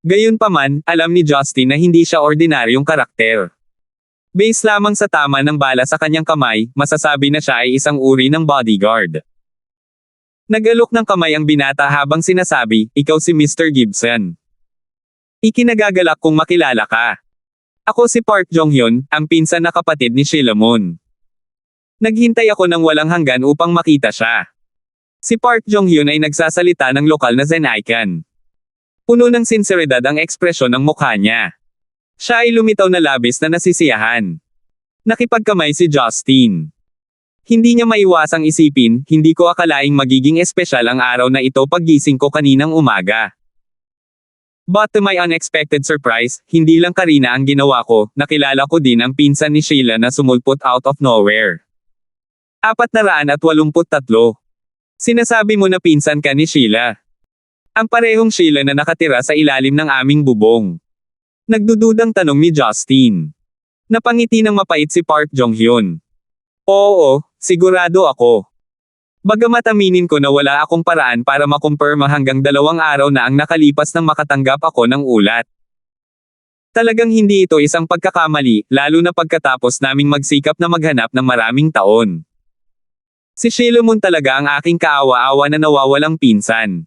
Gayunpaman, alam ni Justin na hindi siya ordinaryong karakter. Base lamang sa tama ng bala sa kanyang kamay, masasabi na siya ay isang uri ng bodyguard. Nag-alok ng kamay ang binata habang sinasabi, "Ikaw si Mr. Gibson. Ikinagagalak kong makilala ka. Ako si Park Jong-hyun, ang pinsan na kapatid ni Sheila Moon." Naghintay ako ng walang hanggan upang makita siya. Si Park Jong-hyun ay nagsasalita ng lokal na Zenaikan. Puno ng sinseridad ang ekspresyon ng mukha niya. Siya ay lumitaw na labis na nasisiyahan. Nakipagkamay si Justin. Hindi niya maiwasang isipin, hindi ko akalaing magiging espesyal ang araw na ito paggising ko kaninang umaga. But to my unexpected surprise, hindi lang Karina ang ginawa ko, nakilala ko din ang pinsan ni Sheila na sumulpot out of nowhere. 483. Sinasabi mo na pinsan ka ni Sheila. Ang parehong Sheila na nakatira sa ilalim ng aming bubong. Nagdududang tanong ni Justin. Napangiti ng mapait si Park Jong-hyun. "Oo, sigurado ako. Bagamat aminin ko na wala akong paraan para makumpirma hanggang 2 araw na ang nakalipas nang makatanggap ako ng ulat. Talagang hindi ito isang pagkakamali, lalo na pagkatapos naming magsikap na maghanap ng maraming taon. Si Sheila Moon talaga ang aking kaawa-awa na nawawalang pinsan."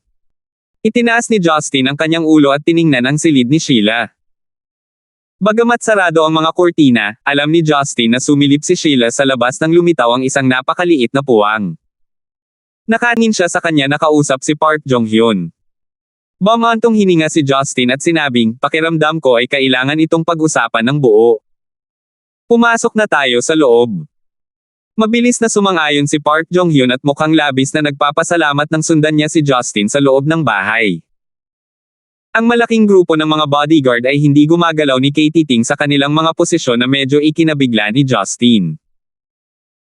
Itinaas ni Justin ang kanyang ulo at tiningnan ang silid ni Sheila. Bagamat sarado ang mga kurtina, alam ni Justin na sumilip si Sheila sa labas nang lumitaw ang isang napakaliit na puwang. Nakatingin siya sa kanya nakausap si Park Jong-hyun. Bumantong hininga si Justin at sinabing, "Pakiramdam ko ay kailangan itong pag-usapan ng buo. Pumasok na tayo sa loob." Mabilis na sumang-ayon si Park Jong-hyun at mukhang labis na nagpapasalamat nang sundan niya si Justin sa loob ng bahay. Ang malaking grupo ng mga bodyguard ay hindi gumagalaw ni Katie Ting sa kanilang mga posisyon na medyo ikinabigla ni Justin.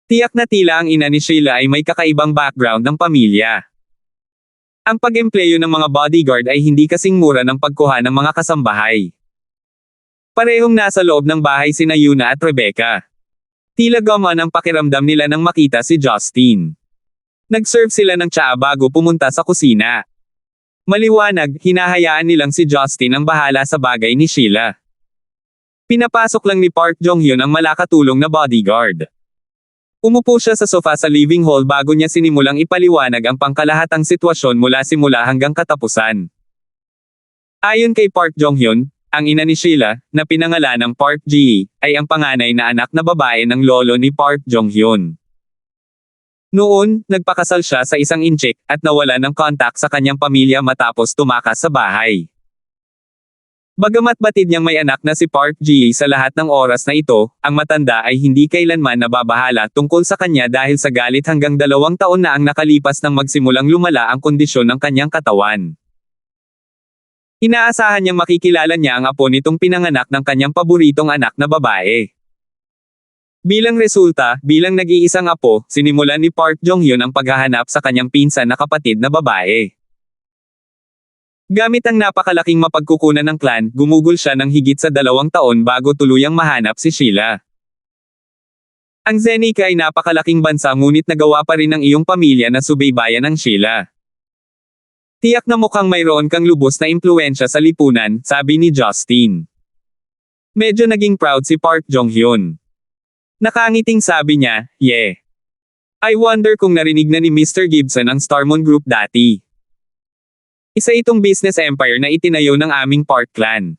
Tiyak na tila ang ina ni Sheila ay may kakaibang background ng pamilya. Ang pag-empleyo ng mga bodyguard ay hindi kasing mura ng pagkuha ng mga kasambahay. Parehong nasa loob ng bahay sina Yuna at Rebecca. Tila gumaan ang pakiramdam nila nang makita si Justin. Nag-serve sila ng tsaa bago pumunta sa kusina. Maliwanag, hinahayaan nilang si Justin ang bahala sa bagay ni Sheila. Pinapasok lang ni Park Jong-hyun ang malakatulong na bodyguard. Umupo siya sa sofa sa living hall bago niya sinimulang ipaliwanag ang pangkalahatang sitwasyon mula simula hanggang katapusan. Ayon kay Park Jong-hyun, ang ina ni Sheila, na pinangalan ng Park Ji, ay ang panganay na anak na babae ng lolo ni Park Jong-hyun. Noon, nagpakasal siya sa isang incheck at nawala ng kontak sa kanyang pamilya matapos tumakas sa bahay. Bagamat batid niyang may anak na si Park Ji sa lahat ng oras na ito, ang matanda ay hindi kailanman nababahala tungkol sa kanya dahil sa galit hanggang 2 taon na ang nakalipas nang magsimulang lumala ang kondisyon ng kanyang katawan. Inaasahan niyang makikilala niya ang apo nitong pinanganak ng kanyang paboritong anak na babae. Bilang resulta, bilang nag-iisang apo, sinimulan ni Park Jong-hyun ang paghahanap sa kanyang pinsan na kapatid na babae. Gamit ang napakalaking mapagkukunan ng clan, gumugol siya ng higit sa 2 taon bago tuluyang mahanap si Sheila. Ang Zenica ay napakalaking bansa ngunit nagawa pa rin ng iyong pamilya na subaybayan ang Sheila. Tiyak na mukhang mayroon kang lubos na impluwensya sa lipunan, sabi ni Justin. Medyo naging proud si Park Jong-hyun. Nakangiting sabi niya, "Yeah. I wonder kung narinig na ni Mr. Gibson ang Starmon Group dati. Isa itong business empire na itinayo ng aming Park clan.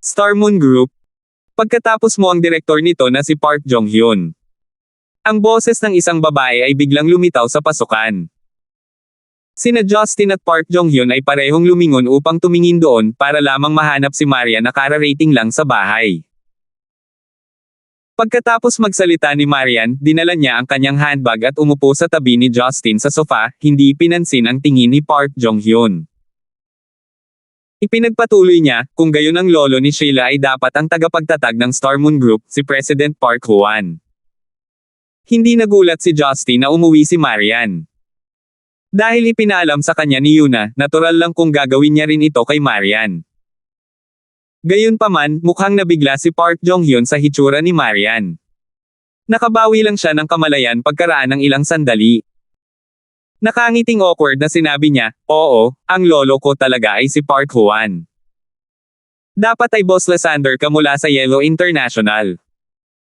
Starmon Group. Pagkatapos mo ang direktor nito na si Park Jong-hyun." Ang boses ng isang babae ay biglang lumitaw sa pasukan. Sina Justin at Park Jong-hyun ay parehong lumingon upang tumingin doon para lamang mahanap si Maria na kararating lang sa bahay. Pagkatapos magsalita ni Marian, dinala niya ang kanyang handbag at umupo sa tabi ni Justin sa sofa, hindi pinansin ang tingin ni Park Jong-hyun. Ipinagpatuloy niya, kung gayon ang lolo ni Sheila ay dapat ang tagapagtatag ng Starmon Group, si President Park Hwan. Hindi nagulat si Justin na umuwi si Marian. Dahil ipinaalam sa kanya ni Yuna, natural lang kung gagawin niya rin ito kay Marian. Gayunpaman, mukhang nabigla si Park Jong-hyun sa hitsura ni Marian. Nakabawi lang siya ng kamalayan pagkaraan ng ilang sandali. Nakangiting awkward na sinabi niya, "Oo, ang lolo ko talaga ay si Park Hwan. Dapat ay Boss Lysander ka mula sa Yellow International.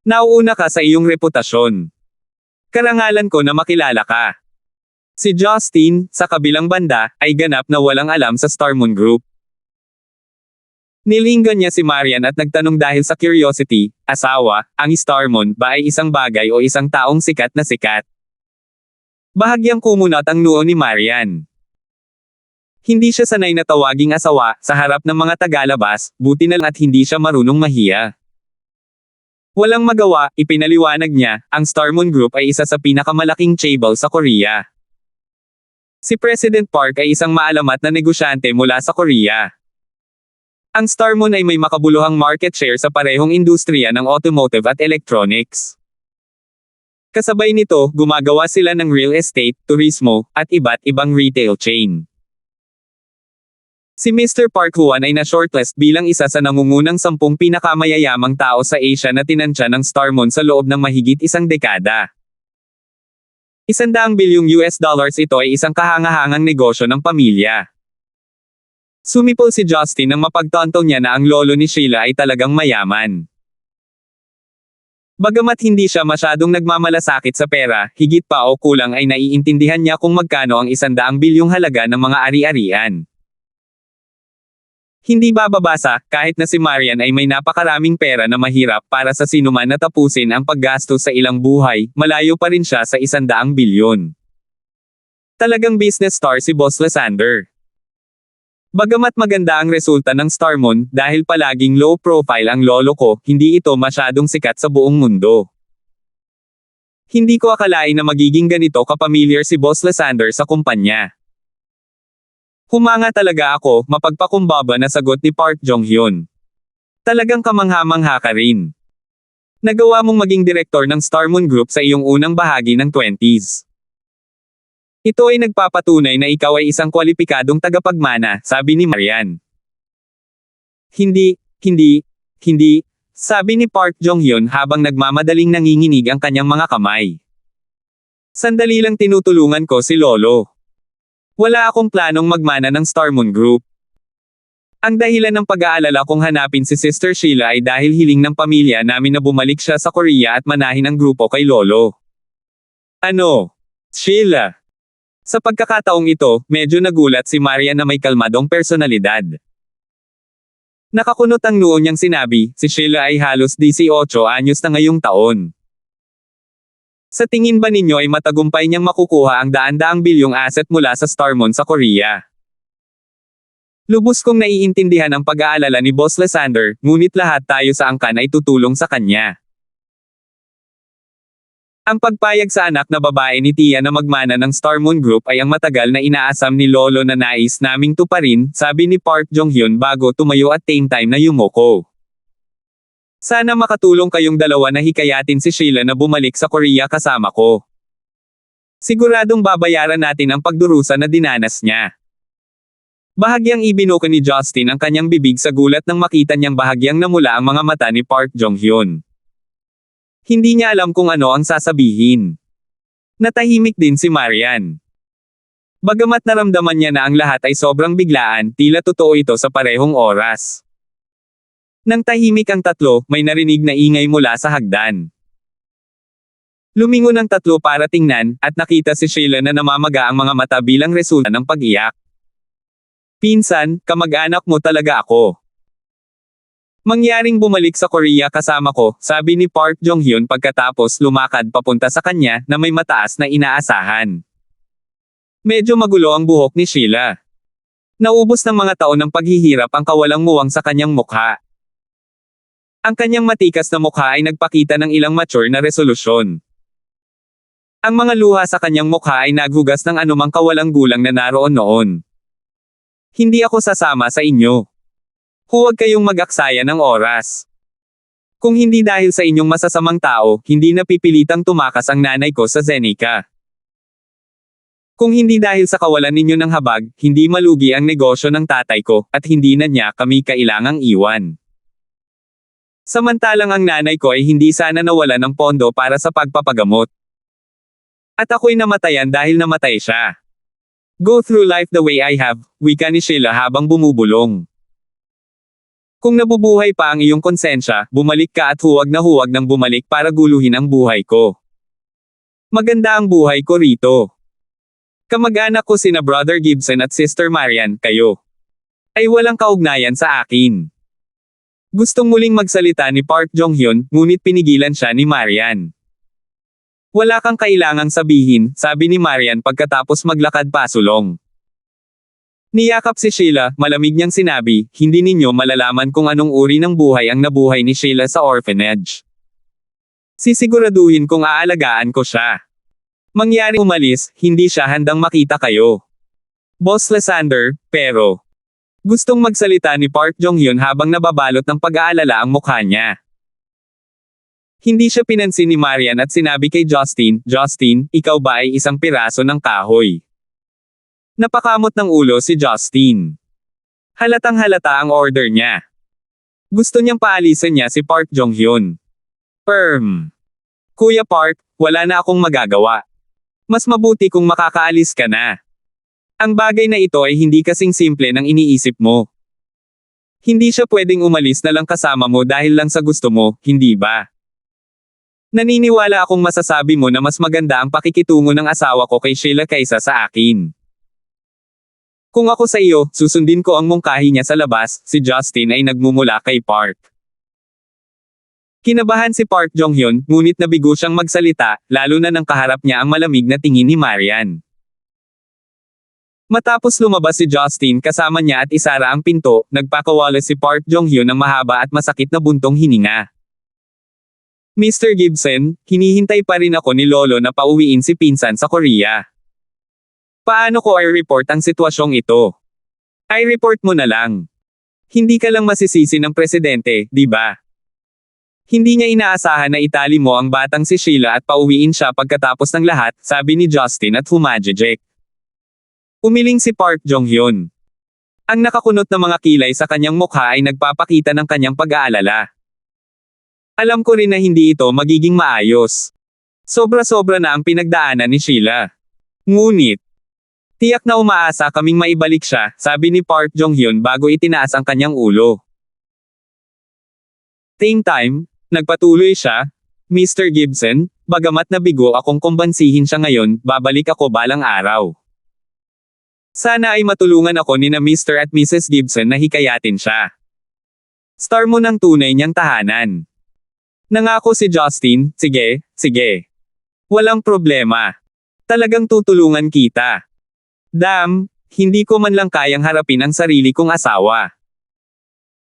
Nauuna ka sa iyong reputasyon. Karangalan ko na makilala ka." Si Justin, sa kabilang banda, ay ganap na walang alam sa Starmon Group. Nilinggan niya si Marian at nagtanong dahil sa curiosity, asawa, ang Starmon ba ay isang bagay o isang taong sikat na sikat? Bahagyang kumunat ang noo ni Marian. Hindi siya sanay na tawaging asawa, sa harap ng mga tagalabas, buti na lang at hindi siya marunong mahiya. Walang magawa, ipinaliwanag niya, ang Starmon Group ay isa sa pinakamalaking chaebol sa Korea. Si President Park ay isang maalamat na negosyante mula sa Korea. Ang Starmon ay may makabuluhang market share sa parehong industriya ng automotive at electronics. Kasabay nito, gumagawa sila ng real estate, turismo, at iba't ibang retail chain. Si Mr. Park Hwan ay na-shortlist bilang isa sa nangungunang 10 pinakamayayamang tao sa Asia na tinansya ng Starmon sa loob ng mahigit isang dekada. $100 bilyong ito ay isang kahangahangang negosyo ng pamilya. Sumipol si Justin nang mapagtanto niya na ang lolo ni Sheila ay talagang mayaman. Bagamat hindi siya masyadong nagmamalasakit sa pera, higit pa o kulang ay naiintindihan niya kung magkano ang 100 bilyong halaga ng mga ari-arian. Hindi bababasa, kahit na si Marian ay may napakaraming pera na mahirap para sa sinuman na tapusin ang paggastos sa ilang buhay, malayo pa rin siya sa 100 bilyon. Talagang business star si Boss Lysander. Bagamat maganda ang resulta ng Starmon, dahil palaging low profile ang lolo ko, hindi ito masyadong sikat sa buong mundo. Hindi ko akalain na magiging ganito kapamilyar si Boss Lysander sa kumpanya. Humanga talaga ako, mapagpakumbaba na sagot ni Park Jong-hyun. Talagang kamangha-mangha ka rin. Nagawa mong maging direktor ng Starmon Group sa iyong unang bahagi ng 20s. Ito ay nagpapatunay na ikaw ay isang kwalipikadong tagapagmana, sabi ni Marian. Hindi, sabi ni Park Jong-hyun habang nagmamadaling nanginginig ang kanyang mga kamay. Sandali lang tinutulungan ko si Lolo. Wala akong planong magmana ng Starmon Group. Ang dahilan ng pag-aalala kong hanapin si Sister Sheila ay dahil hiling ng pamilya namin na bumalik siya sa Korea at manahin ang grupo kay Lolo. Ano? Sheila? Sa pagkakataong ito, medyo nagulat si Maria na may kalmadong personalidad. Nakakunot ang noo niyang sinabi, si Sheila ay halos 18 anyos na ngayong taon. Sa tingin ba ninyo ay matagumpay niyang makukuha ang daan-daang bilyong asset mula sa Starmon sa Korea? Lubos kong naiintindihan ang pag-aalala ni Boss Lysander, ngunit lahat tayo sa angkan ay tutulong sa kanya. Ang pagpayag sa anak na babae ni Tia na magmana ng Star Moon Group ay ang matagal na inaasam ni Lolo na nais naming tuparin, sabi ni Park Jong-hyun bago tumayo at Time na yumoko. Sana makatulong kayong dalawa na hikayatin si Sheila na bumalik sa Korea kasama ko. Siguradong babayaran natin ang pagdurusa na dinanas niya. Bahagyang ibinuka ni Justin ang kanyang bibig sa gulat nang makita niyang bahagyang namula ang mga mata ni Park Jong-hyun. Hindi niya alam kung ano ang sasabihin. Natahimik din si Marian. Bagamat naramdaman niya na ang lahat ay sobrang biglaan, tila totoo ito sa parehong oras. Nang tahimik ang tatlo, may narinig na ingay mula sa hagdan. Lumingon ang tatlo para tingnan, at nakita si Sheila na namamaga ang mga mata bilang resulta ng pag-iyak. Pinsan, kamag-anak mo talaga ako. Mangyaring bumalik sa Korea kasama ko, sabi ni Park Jong-hyun pagkatapos lumakad papunta sa kanya na may mataas na inaasahan. Medyo magulo ang buhok ni Sheila. Naubos ng mga taon ng paghihirap ang kawalang muwang sa kanyang mukha. Ang kanyang matikas na mukha ay nagpakita ng ilang mature na resolusyon. Ang mga luha sa kanyang mukha ay naghugas ng anumang kawalang gulang na naroon noon. Hindi ako sasama sa inyo. Huwag kayong mag-aksaya ng oras. Kung hindi dahil sa inyong masasamang tao, hindi napipilitang tumakas ang nanay ko sa Zenica. Kung hindi dahil sa kawalan ninyo ng habag, hindi malugi ang negosyo ng tatay ko, at hindi na niya kami kailangang iwan. Samantalang ang nanay ko ay hindi sana nawalan ng pondo para sa pagpapagamot. At ako'y namatayan dahil namatay siya. Go through life the way I have, wika ni Sheila habang bumubulong. Kung nabubuhay pa ang iyong konsensya, bumalik ka at huwag nang bumalik para guluhin ang buhay ko. Maganda ang buhay ko rito. Kamag-anak ko sina Brother Gibson at Sister Marian, kayo ay walang kaugnayan sa akin. Gustong muling magsalita ni Park Jong-hyun, ngunit pinigilan siya ni Marian. Wala kang kailangang sabihin, sabi ni Marian pagkatapos maglakad pasulong. Niyakap si Sheila, malamig niyang sinabi, hindi ninyo malalaman kung anong uri ng buhay ang nabuhay ni Sheila sa orphanage. Sisiguraduhin kong aalagaan ko siya. Mangyari umalis, hindi siya handang makita kayo. Boss Lysander, pero gustong magsalita ni Park Jong-hyun habang nababalot ng pag-aalala ang mukha niya. Hindi siya pinansin ni Marian at sinabi kay Justin, Justin, ikaw ba ay isang piraso ng kahoy? Napakamot ng ulo si Justin. Halatang halata ang order niya. Gusto niyang paalisan niya si Park Jong-hyun. Kuya Park, wala na akong magagawa. Mas mabuti kung makakaalis ka na. Ang bagay na ito ay hindi kasing simple ng iniisip mo. Hindi siya pwedeng umalis na lang kasama mo dahil lang sa gusto mo, hindi ba? Naniniwala akong masasabi mo na mas maganda ang pakikitungo ng asawa ko kay Sheila kaysa sa akin. Kung ako sa iyo, susundin ko ang mungkahi niya sa labas, si Justin ay nagmumula kay Park. Kinabahan si Park Jong-hyun, ngunit nabigo siyang magsalita, lalo na nang kaharap niya ang malamig na tingin ni Marian. Matapos lumabas si Justin kasama niya at isara ang pinto, nagpakawala si Park Jong-hyun ng mahaba at masakit na buntong hininga. Mr. Gibson, hinihintay pa rin ako ni Lolo na pauwiin si pinsan sa Korea. Paano ko i-report ang sitwasyong ito? I-report mo na lang. Hindi ka lang masisisi ng presidente, di ba? Hindi niya inaasahan na itali mo ang batang si Sheila at pauwiin siya pagkatapos ng lahat, sabi ni Justin at humajejek. Umiling si Park Jong-hyun. Ang nakakunot na mga kilay sa kanyang mukha ay nagpapakita ng kanyang pag-aalala. Alam ko rin na hindi ito magiging maayos. Sobra-sobra na ang pinagdaanan ni Sheila. Ngunit, tiyak na umaasa kaming maibalik siya, sabi ni Park Jong-hyun bago itinaas ang kanyang ulo. Same time, nagpatuloy siya, Mr. Gibson, bagamat nabigo akong kumbansihin siya ngayon, babalik ako balang araw. Sana ay matulungan ako ni na Mr. at Mrs. Gibson na hikayatin siya. Star mo ng tunay niyang tahanan. Nangako si Justin, sige, sige. Walang problema. Talagang tutulungan kita. Damn, hindi ko man lang kayang harapin ang sarili kong asawa.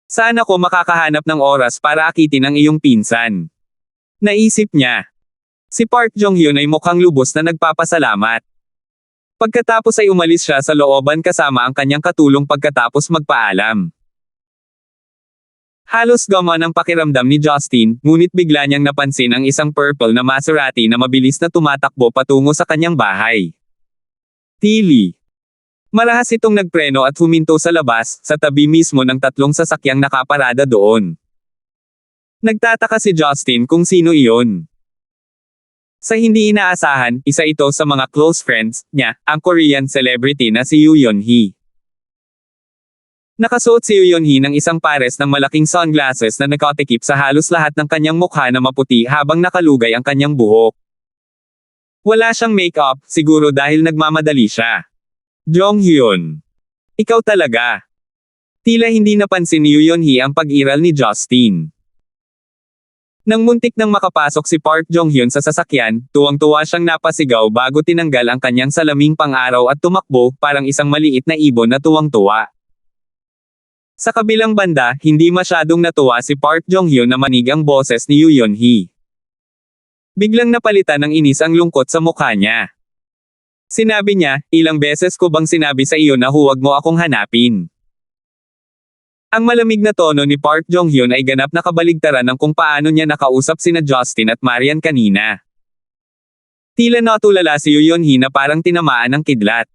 Saan ako makakahanap ng oras para akitin ang iyong pinsan? Naisip niya. Si Park Jong-hyun ay mukhang lubos na nagpapasalamat. Pagkatapos ay umalis siya sa looban kasama ang kanyang katulong pagkatapos magpaalam. Halos gumana ang pakiramdam ni Justin, ngunit bigla niyang napansin ang isang purple na Maserati na mabilis na tumatakbo patungo sa kanyang bahay. Tili. Marahas itong nagpreno at huminto sa labas, sa tabi mismo ng tatlong sasakyang nakaparada doon. Nagtataka si Justin kung sino iyon. Sa hindi inaasahan, isa ito sa mga close friends niya, ang Korean celebrity na si Yoo Yeon-hee. Nakasuot si Yoo Yeon-hee ng isang pares ng malaking sunglasses na nakatikip sa halos lahat ng kanyang mukha na maputi habang nakalugay ang kanyang buhok. Wala siyang make-up, siguro dahil nagmamadali siya. Jong-hyun. Ikaw talaga. Tila hindi napansin ni Yoo Yeon-hee ang pag-iral ni Justin. Nang muntik nang makapasok si Park Jong-hyun sa sasakyan, tuwang-tuwa siyang napasigaw bago tinanggal ang kanyang salaming pang-araw at tumakbo, parang isang maliit na ibon na tuwang-tuwa. Sa kabilang banda, hindi masyadong natuwa si Park Jong-hyun na manig ang boses ni Yoo Yeon-hee. Biglang napalitan ng inis ang lungkot sa mukha niya. Sinabi niya, ilang beses ko bang sinabi sa iyo na huwag mo akong hanapin? Ang malamig na tono ni Park Jong-hyun ay ganap na kabaligtaran ng kung paano niya nakausap sina Justin at Marian kanina. Tila natulala si Yoo Yeon-hee na parang tinamaan ng kidlat.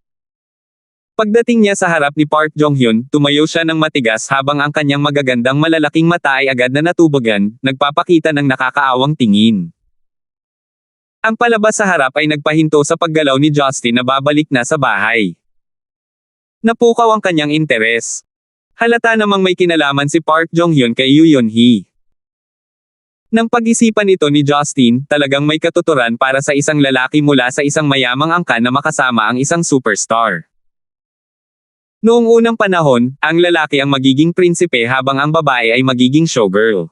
Pagdating niya sa harap ni Park Jong-hyun, tumayo siya ng matigas habang ang kanyang magagandang malalaking mata ay agad na natubagan, nagpapakita ng nakakaawang tingin. Ang palabas sa harap ay nagpahinto sa paggalaw ni Justin na babalik na sa bahay. Napukaw ang kanyang interes. Halata namang may kinalaman si Park Jong-hyun kay Yoo Yeon-hee. Nang pag-isipan ito ni Justin, talagang may katuturan para sa isang lalaki mula sa isang mayamang angkan na makasama ang isang superstar. Noong unang panahon, ang lalaki ang magiging prinsipe habang ang babae ay magiging showgirl.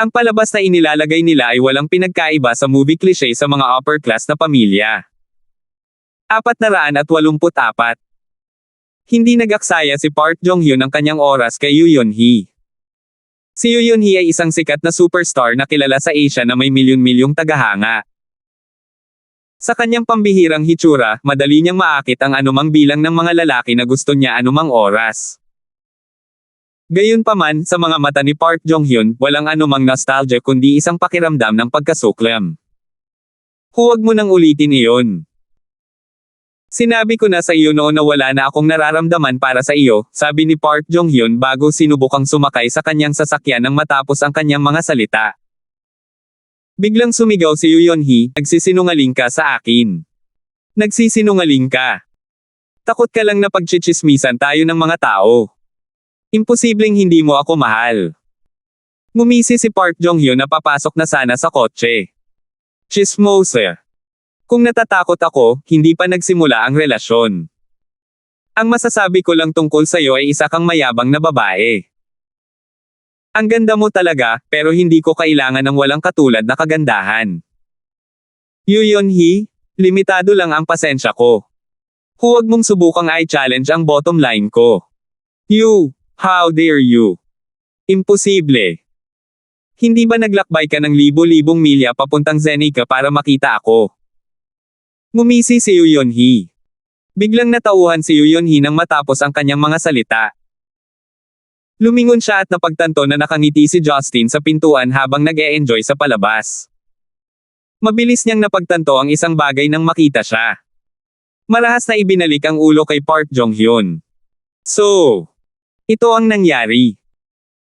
Ang palabas na inilalagay nila ay walang pinagkaiba sa movie cliché sa mga upper class na pamilya. 484. Hindi nag-aksaya si Park Jong-hyun ng kanyang oras kay Yoo Yeon-hee. Si Yoo Yeon-hee ay isang sikat na superstar na kilala sa Asia na may milyon-milyong tagahanga. Sa kanyang pambihirang hitsura, madali niyang maakit ang anumang bilang ng mga lalaki na gusto niya anumang oras. Gayunpaman, sa mga mata ni Park Jong-hyun, walang anumang nostalgia kundi isang pakiramdam ng pagkasuklam. Huwag mo nang ulitin iyon. Sinabi ko na sa iyo noon na wala na akong nararamdaman para sa iyo, sabi ni Park Jong-hyun bago sinubukang sumakay sa kanyang sasakyan nang matapos ang kanyang mga salita. Biglang sumigaw si Yoo Yeon-hee, nagsisinungaling ka sa akin. Nagsisinungaling ka. Takot ka lang na pagchichismisan tayo ng mga tao. Imposibleng hindi mo ako mahal. Ngumisi si Park Jong-hyun na papasok na sana sa kotse. Chismosa. Kung natatakot ako, hindi pa nagsimula ang relasyon. Ang masasabi ko lang tungkol sa'yo ay isa kang mayabang na babae. Ang ganda mo talaga, pero hindi ko kailangan ng walang katulad na kagandahan. Yoo Yeon-hee, limitado lang ang pasensya ko. Huwag mong subukang i-challenge ang bottom line ko. You. How dare you? Imposible. Hindi ba naglakbay ka ng libo-libong milya papuntang Zenica para makita ako? Ngumisi si Yoo Yeon-hee. Biglang natauhan si Yoo Yeon-hee nang matapos ang kanyang mga salita. Lumingon siya at napagtanto na nakangiti si Justin sa pintuan habang nag-e-enjoy sa palabas. Mabilis niyang napagtanto ang isang bagay nang makita siya. Marahas na ibinalik ang ulo kay Park Jong-hyun. So, ito ang nangyari.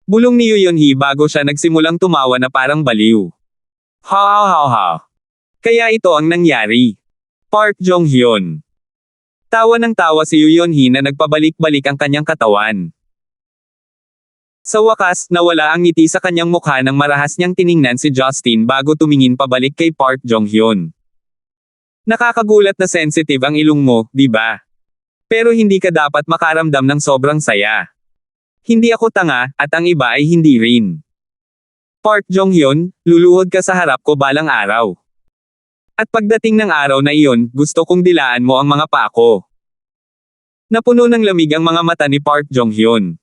Bulong ni Yoo Yeon-hee bago siya nagsimulang tumawa na parang baliw. Ha ha ha ha. Kaya ito ang nangyari. Park Jong-hyun. Tawa ng tawa si Yoo Yeon-hee na nagpabalik-balik ang kanyang katawan. Sa wakas, nawala ang ngiti sa kanyang mukha nang marahas niyang tiningnan si Justin bago tumingin pabalik kay Park Jong-hyun. Nakakagulat na sensitive ang ilong mo, di ba? Pero hindi ka dapat makaramdam ng sobrang saya. Hindi ako tanga, at ang iba ay hindi rin. Park Jong-hyun, luluhod ka sa harap ko balang araw. At pagdating ng araw na iyon, gusto kong dilaan mo ang mga paa ko. Napuno ng lamig ang mga mata ni Park Jong-hyun.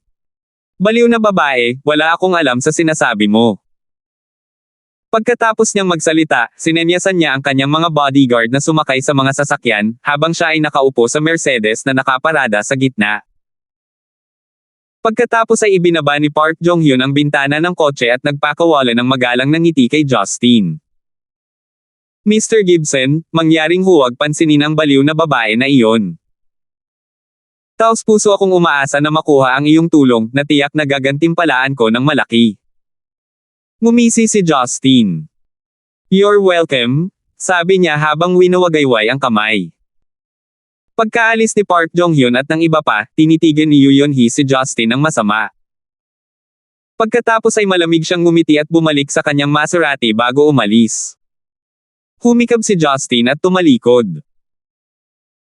Baliw na babae, wala akong alam sa sinasabi mo. Pagkatapos niyang magsalita, sinenyasan niya ang kanyang mga bodyguard na sumakay sa mga sasakyan, habang siya ay nakaupo sa Mercedes na nakaparada sa gitna. Pagkatapos ay ibinaba ni Park Jong-hyun ang bintana ng kotse at nagpakawalan ng magalang ng ngiti kay Justin. Mr. Gibson, mangyaring huwag pansinin ang baliw na babae na iyon. Taos puso akong umaasa na makuha ang iyong tulong, na tiyak na gagantimpalaan ko ng malaki. Ngumisi si Justin. You're welcome, sabi niya habang winawagayway ang kamay. Pagkaalis ni Park Jong-hyun at ng iba pa, tinitigan ni Yoo Yeon-hee si Justin ng masama. Pagkatapos ay malamig siyang ngumiti at bumalik sa kanyang Maserati bago umalis. Humikab si Justin at tumalikod.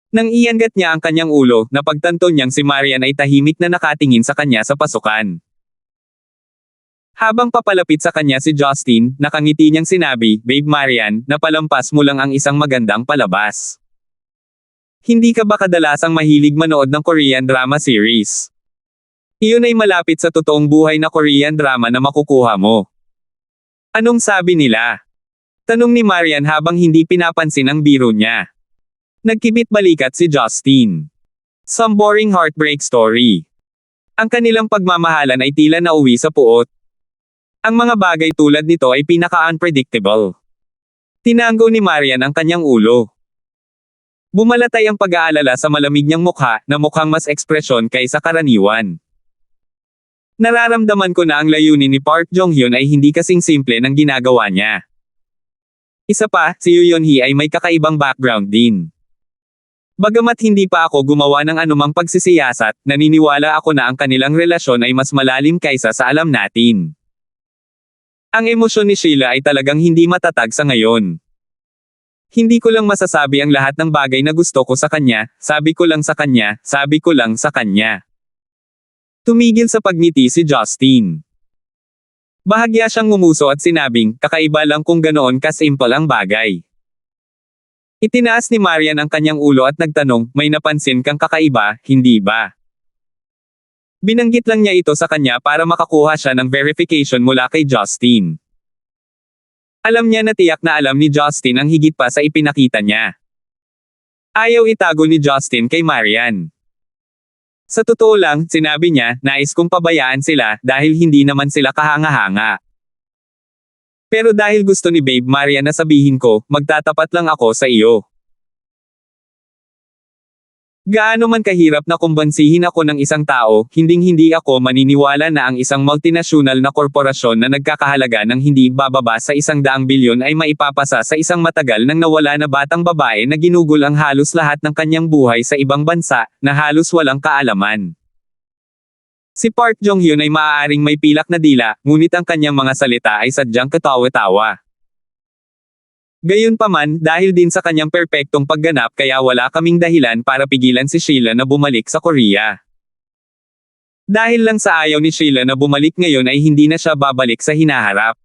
Nang iangat niya ang kanyang ulo, napagtanto niyang si Marian ay tahimik na nakatingin sa kanya sa pasukan. Habang papalapit sa kanya si Justin, nakangiti niyang sinabi, "Babe Marian, napalampas mo lang ang isang magandang palabas. Hindi ka ba kadalasang mahilig manood ng Korean drama series? Iyon ay malapit sa totoong buhay na Korean drama na makukuha mo. Anong sabi nila?" Tanong ni Marian habang hindi pinapansin ang biro niya. Nagkibit balikat si Justin. Some boring heartbreak story. Ang kanilang pagmamahalan ay tila nauwi sa puot. Ang mga bagay tulad nito ay pinaka-unpredictable. Tinanggo ni Marian ang kanyang ulo. Bumalatay ang pag-aalala sa malamig niyang mukha, na mukhang mas ekspresyon kaysa karaniwan. Nararamdaman ko na ang layunin ni Park Jong-hyun ay hindi kasing simple ng ginagawa niya. Isa pa, si Yoo Yeon-hee ay may kakaibang background din. Bagamat hindi pa ako gumawa ng anumang pagsisiyasat, naniniwala ako na ang kanilang relasyon ay mas malalim kaysa sa alam natin. Ang emosyon ni Sheila ay talagang hindi matatag sa ngayon. Hindi ko lang masasabi ang lahat ng bagay na gusto ko sa kanya, sabi ko lang sa kanya, sabi ko lang sa kanya. Tumigil sa pagngiti si Justin. Bahagya siyang ngumuso at sinabing, kakaiba lang kung ganoon ka-simple ang bagay. Itinaas ni Marian ang kanyang ulo at nagtanong, may napansin kang kakaiba, hindi ba? Binanggit lang niya ito sa kanya para makakuha siya ng verification mula kay Justin. Alam niya na tiyak na alam ni Justin ang higit pa sa ipinakita niya. Ayaw itago ni Justin kay Marian. Sa totoo lang, sinabi niya, nais kong pabayaan sila dahil hindi naman sila kahanga-hanga. Pero dahil gusto ni Babe Marian na sabihin ko, magtatapat lang ako sa iyo. Gaano man kahirap na kumbansihin ako ng isang tao, hinding-hindi ako maniniwala na ang isang multinational na korporasyon na nagkakahalaga ng hindi bababa sa 100 bilyon ay maipapasa sa isang matagal nang nawala na batang babae na ginugol ang halos lahat ng kanyang buhay sa ibang bansa, na halos walang kaalaman. Si Park Jong-hyun ay maaaring may pilak na dila, ngunit ang kanyang mga salita ay sadyang katawa-tawa. Gayunpaman, dahil din sa kanyang perpektong pagganap kaya wala kaming dahilan para pigilan si Sheila na bumalik sa Korea. Dahil lang sa ayaw ni Sheila na bumalik ngayon ay hindi na siya babalik sa hinaharap.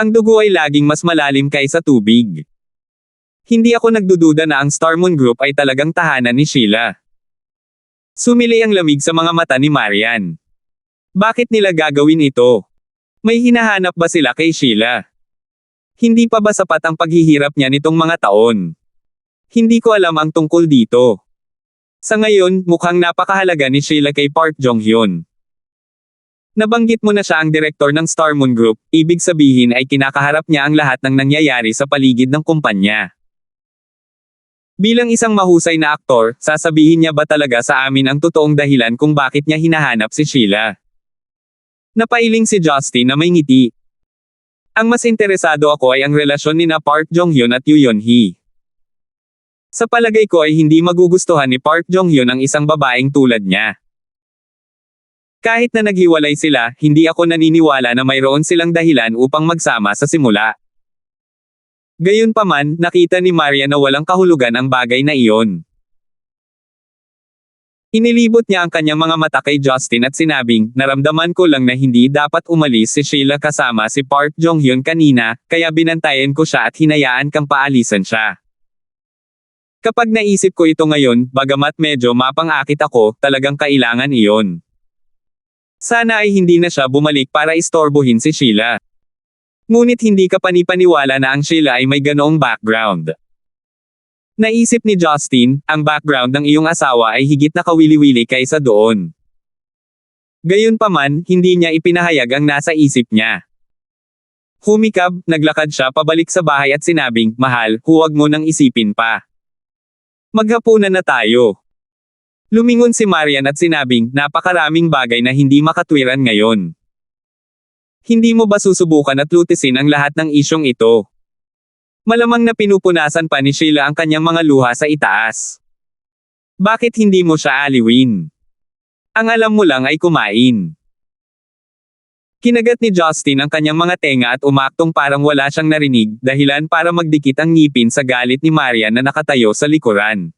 Ang dugo ay laging mas malalim kaysa tubig. Hindi ako nagdududa na ang Star Moon Group ay talagang tahanan ni Sheila. Sumili ang lamig sa mga mata ni Marian. Bakit nila gagawin ito? May hinahanap ba sila kay Sheila? Hindi pa ba sapat ang paghihirap niya nitong mga taon? Hindi ko alam ang tungkol dito. Sa ngayon, mukhang napakahalaga ni Sheila kay Park Jong-hyun. Nabanggit mo na siya ang direktor ng Star Moon Group, ibig sabihin ay kinakaharap niya ang lahat ng nangyayari sa paligid ng kumpanya. Bilang isang mahusay na aktor, sasabihin niya ba talaga sa amin ang totoong dahilan kung bakit niya hinahanap si Sheila? Napailing si Justin na may ngiti. Ang mas interesado ako ay ang relasyon ni Park Jong-hyun at Yoo Yeon-hee. Sa palagay ko ay hindi magugustuhan ni Park Jong-hyun ang isang babaeng tulad niya. Kahit na naghiwalay sila, hindi ako naniniwala na mayroon silang dahilan upang magsama sa simula. Gayunpaman, nakita ni Maria na walang kahulugan ang bagay na iyon. Inilibot niya ang kanyang mga mata kay Justin at sinabing, naramdaman ko lang na hindi dapat umalis si Sheila kasama si Park Jong-hyun kanina, kaya binantayan ko siya at hinayaan kang paalisan siya. Kapag naisip ko ito ngayon, bagamat medyo mapang-akit ako, talagang kailangan iyon. Sana ay hindi na siya bumalik para istorbohin si Sheila. Ngunit hindi ka panipaniwala na ang Sheila ay may ganoong background. Naisip ni Justin, ang background ng iyong asawa ay higit na kawili-wili kaysa doon. Gayunpaman, hindi niya ipinahayag ang nasa isip niya. Humikab, naglakad siya pabalik sa bahay at sinabing, "Mahal, huwag mo nang isipin pa. Maghapunan na tayo." Lumingon si Marian at sinabing, "Napakaraming bagay na hindi makatwiran ngayon. Hindi mo ba susubukan at lutisin ang lahat ng isyong ito?" Malamang na pinupunasan pa ni Sheila ang kanyang mga luha sa itaas. "Bakit hindi mo siya aliwin? Ang alam mo lang ay kumain." Kinagat ni Justin ang kanyang mga tenga at umaktong parang wala siyang narinig, dahilan para magdikit ang ngipin sa galit ni Marian na nakatayo sa likuran.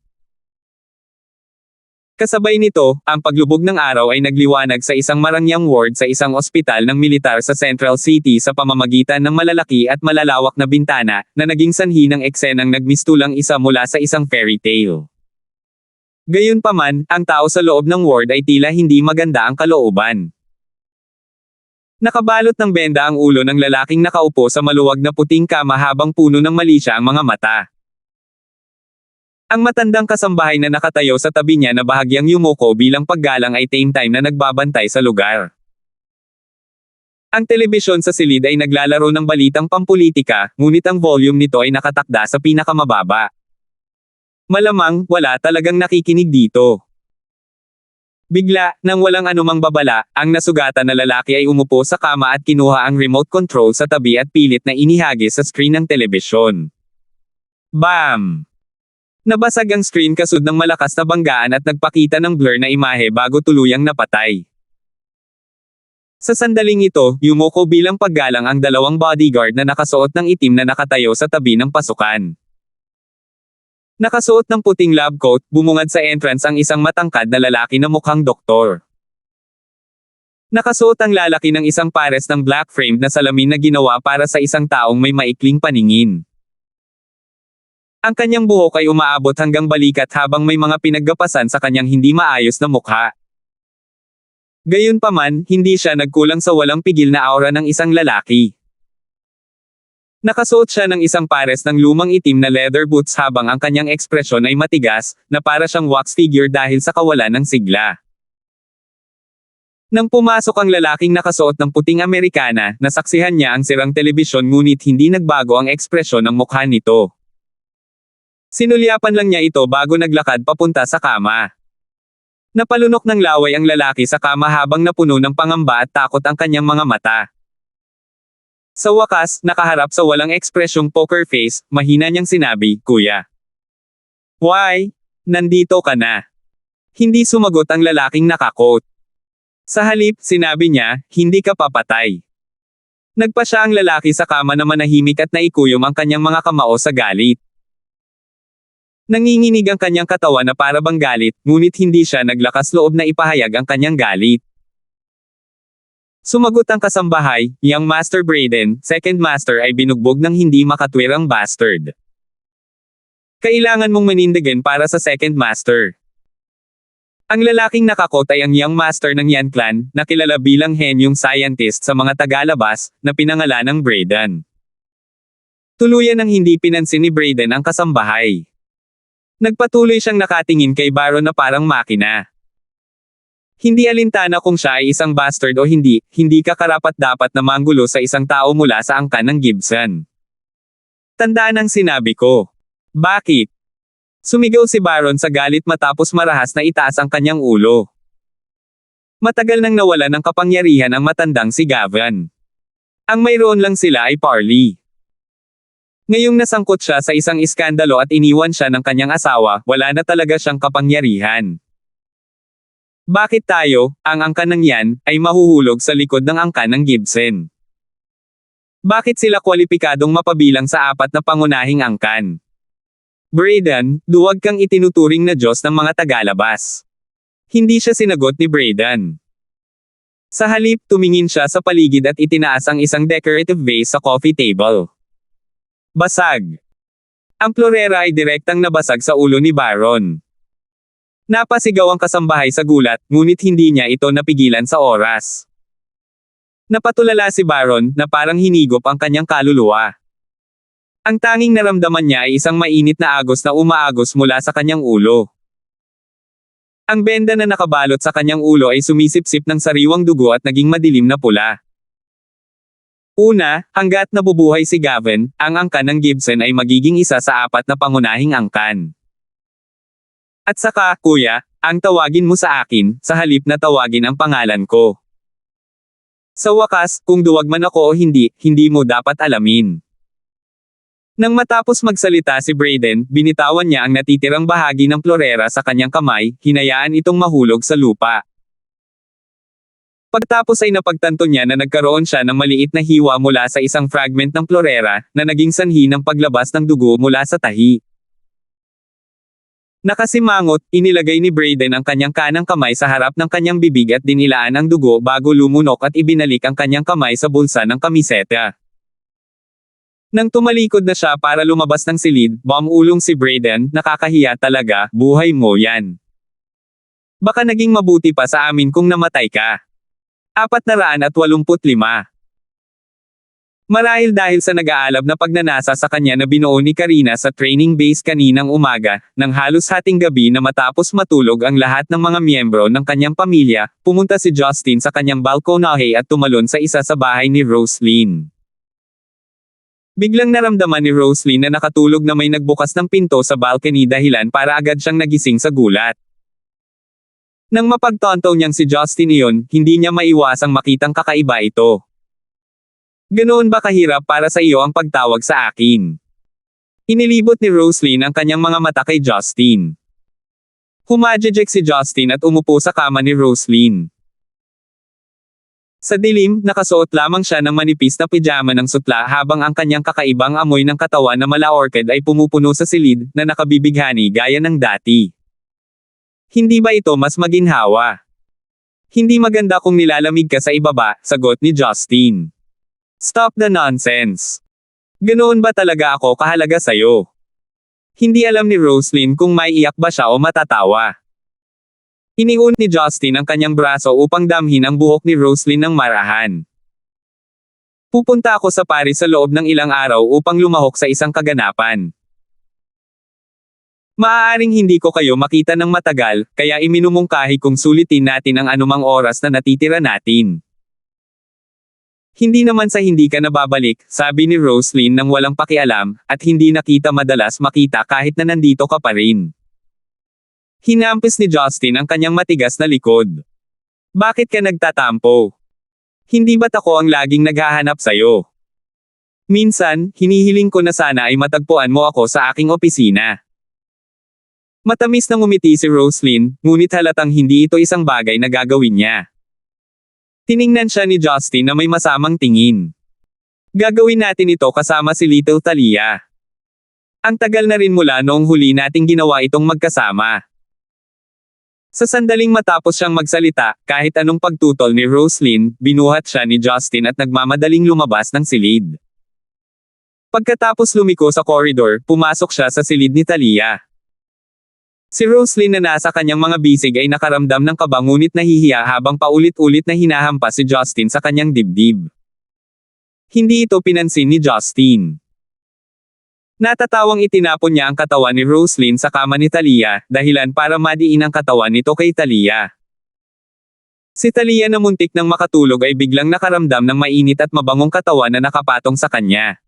Kasabay nito, ang paglubog ng araw ay nagliwanag sa isang marangyang ward sa isang ospital ng militar sa Central City sa pamamagitan ng malalaki at malalawak na bintana, na naging sanhi ng eksenang nagmistulang isa mula sa isang fairy tale. Gayunpaman, ang tao sa loob ng ward ay tila hindi maganda ang kalooban. Nakabalot ng benda ang ulo ng lalaking nakaupo sa maluwag na puting kama habang puno ng malisya ang mga mata. Ang matandang kasambahay na nakatayo sa tabi niya na bahagyang yumuko bilang paggalang ay same time na nagbabantay sa lugar. Ang telebisyon sa silid ay naglalaro ng balitang pampulitika, ngunit ang volume nito ay nakatakda sa pinakamababa. Malamang, wala talagang nakikinig dito. Bigla, nang walang anumang babala, ang nasugatan na lalaki ay umupo sa kama at kinuha ang remote control sa tabi at pilit na inihagis sa screen ng telebisyon. Bam! Nabasag ang screen kasud ng malakas na banggaan at nagpakita ng blur na imahe bago tuluyang napatay. Sa sandaling ito, yumuko bilang paggalang ang dalawang bodyguard na nakasuot ng itim na nakatayo sa tabi ng pasukan. Nakasuot ng puting lab coat, bumungad sa entrance ang isang matangkad na lalaki na mukhang doktor. Nakasuot ang lalaki ng isang pares ng black framed na salamin na ginawa para sa isang taong may maikling paningin. Ang kanyang buhok ay umaabot hanggang balikat habang may mga pinaggapasan sa kanyang hindi maayos na mukha. Gayunpaman, hindi siya nagkulang sa walang pigil na aura ng isang lalaki. Nakasuot siya ng isang pares ng lumang itim na leather boots habang ang kanyang ekspresyon ay matigas, na para siyang wax figure dahil sa kawalan ng sigla. Nang pumasok ang lalaking nakasuot ng puting Amerikana, nasaksihan niya ang sirang telebisyon ngunit hindi nagbago ang ekspresyon ng mukha nito. Sinulyapan lang niya ito bago naglakad papunta sa kama. Napalunok ng laway ang lalaki sa kama habang napuno ng pangamba at takot ang kanyang mga mata. Sa wakas, nakaharap sa walang ekspresyong poker face, mahina niyang sinabi, "Kuya. Why? Nandito ka na." Hindi sumagot ang lalaking nakakot. Sa halip, sinabi niya, "Hindi ka papatay." Nagpa siya ang lalaki sa kama na manahimik at naikuyom ang kanyang mga kamao sa galit. Nanginginig ang kanyang katawan na para bang galit, ngunit hindi siya naglakas loob na ipahayag ang kanyang galit. Sumagot ang kasambahay, "Young Master Braden, second master ay binugbog ng hindi makatwirang bastard. Kailangan mong manindigan para sa second master." Ang lalaking nakakot ay ang young master ng Yan Clan, na kilala bilang henyong scientist sa mga tagalabas, na pinangalan ng Braden. Tuluyan ng hindi pinansin ni Braden ang kasambahay. Nagpatuloy siyang nakatingin kay Baron na parang makina. Hindi alintana kung siya ay isang bastard o hindi, hindi ka karapat-dapat na manggulo sa isang tao mula sa angkan ng Gibson. Tandaan ang sinabi ko. Bakit? Sumigaw si Baron sa galit matapos marahas na itaas ang kanyang ulo. Matagal nang nawala ng kapangyarihan ang matandang si Gavin. Ang mayroon lang sila ay Parley. Ngayong nasangkot siya sa isang iskandalo at iniwan siya ng kanyang asawa, wala na talaga siyang kapangyarihan. Bakit tayo, ang angkan ng Yan, ay mahuhulog sa likod ng angkan ng Gibson? Bakit sila kwalipikadong mapabilang sa apat na pangunahing angkan? Braden, duwag kang itinuturing na Diyos ng mga tagalabas. Hindi siya sinagot ni Braden. Sa halip, tumingin siya sa paligid at itinaas ang isang decorative vase sa coffee table. Basag. Ang plorera ay direktang nabasag sa ulo ni Baron. Napasigaw ang kasambahay sa gulat, ngunit hindi niya ito napigilan sa oras. Napatulala si Baron, na parang hinigop ang kanyang kaluluwa. Ang tanging naramdaman niya ay isang mainit na agos na umaagos mula sa kanyang ulo. Ang benda na nakabalot sa kanyang ulo ay sumisipsip ng sariwang dugo at naging madilim na pula. Una, hangga't nabubuhay si Gavin, ang angkan ng Gibson ay magiging isa sa 4 na pangunahing angkan. At saka, kuya, ang tawagin mo sa akin, sa halip na tawagin ang pangalan ko. Sa wakas, kung duwag man ako o hindi, hindi mo dapat alamin. Nang matapos magsalita si Brayden, binitawan niya ang natitirang bahagi ng plorera sa kanyang kamay, hinayaan itong mahulog sa lupa. Pagtapos ay napagtanto niya na nagkaroon siya ng maliit na hiwa mula sa isang fragment ng plorera, na naging sanhi ng paglabas ng dugo mula sa tahi. Nakasimangot, inilagay ni Brayden ang kanyang kanang kamay sa harap ng kanyang bibig at dinilaan ang dugo bago lumunok at ibinalik ang kanyang kamay sa bulsa ng kamiseta. Nang tumalikod na siya para lumabas ng silid, bumulong si Brayden, nakakahiya talaga, buhay mo yan. Baka naging mabuti pa sa amin kung namatay ka. 485. Marahil dahil sa nag-aalab na pagnanasa sa kanya na binuo ni Karina sa training base kaninang umaga, nang halos hating gabi na matapos matulog ang lahat ng mga miyembro ng kanyang pamilya, pumunta si Justin sa kanyang balkonahe at tumalon sa isa sa bahay ni Roslyn. Biglang naramdaman ni Roslyn na nakatulog na may nagbukas ng pinto sa balcony dahilan para agad siyang nagising sa gulat. Nang mapagtanto niyang si Justin iyon, hindi niya maiwasang makitang kakaiba ito. Ganoon ba kahirap para sa iyo ang pagtawag sa akin? Inilibot ni Roslyn ang kanyang mga mata kay Justin. Humajejek si Justin at umupo sa kama ni Roslyn. Sa dilim, nakasuot lamang siya ng manipis na pijama ng sutla habang ang kanyang kakaibang amoy ng katawan na mala orchid ay pumupuno sa silid na nakabibighani gaya ng dati. Hindi ba ito mas maginhawa? Hindi maganda kung nilalamig ka sa ibaba, sagot ni Justin. Stop the nonsense. Ganoon ba talaga ako kahalaga sa'yo? Hindi alam ni Roslyn kung maiiyak ba siya o matatawa. Iniun ni Justin ang kanyang braso upang damhin ang buhok ni Roslyn ng marahan. Pupunta ako sa Paris sa loob ng ilang araw upang lumahok sa isang kaganapan. Maaaring hindi ko kayo makita ng matagal, kaya iminumungkahi kong sulitin natin ang anumang oras na natitira natin. Hindi naman sa hindi ka nababalik, sabi ni Roslyn nang walang pakialam, at hindi na kita madalas makita kahit na nandito ka pa rin. Hinampis ni Justin ang kanyang matigas na likod. Bakit ka nagtatampo? Hindi ba't ako ang laging naghahanap sa'yo? Minsan, hinihiling ko na sana ay matagpuan mo ako sa aking opisina. Matamis na ngumiti si Roslyn, ngunit halatang hindi ito isang bagay na gagawin niya. Tiningnan siya ni Justin na may masamang tingin. Gagawin natin ito kasama si Little Talia. Ang tagal na rin mula noong huli nating ginawa itong magkasama. Sa sandaling matapos siyang magsalita, kahit anong pagtutol ni Roslyn, binuhat siya ni Justin at nagmamadaling lumabas ng silid. Pagkatapos lumiko sa koridor, pumasok siya sa silid ni Talia. Si Roslyn na nasa kanyang mga bisig ay nakaramdam ng kaba ngunit nahihiya habang paulit-ulit na hinahampas si Justin sa kanyang dibdib. Hindi ito pinansin ni Justin. Natatawang itinapon niya ang katawan ni Roslyn sa kama ni Talia, dahilan para madiin ang katawan nito kay Talia. Si Talia na muntik nang makatulog ay biglang nakaramdam ng mainit at mabangong katawan na nakapatong sa kanya.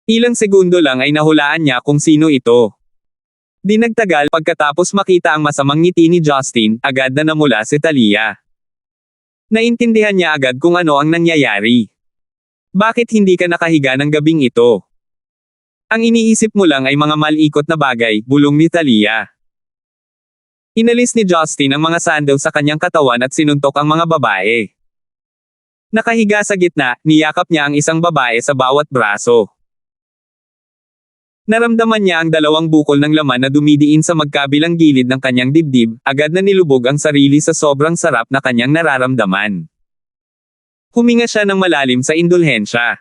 Ilang segundo lang ay nahulaan niya kung sino ito. Di nagtagal pagkatapos makita ang masamang ngiti ni Justin, agad na namula si Talia. Naintindihan niya agad kung ano ang nangyayari. Bakit hindi ka nakahiga ng gabing ito? Ang iniisip mo lang ay mga malikot na bagay, bulong ni Talia. Inalis ni Justin ang mga sandal sa kanyang katawan at sinuntok ang mga babae. Nakahiga sa gitna, niyakap niya ang isang babae sa bawat braso. Naramdaman niya ang dalawang bukol ng laman na dumidiin sa magkabilang gilid ng kanyang dibdib, agad na nilubog ang sarili sa sobrang sarap na kanyang nararamdaman. Huminga siya ng malalim sa indulhensya.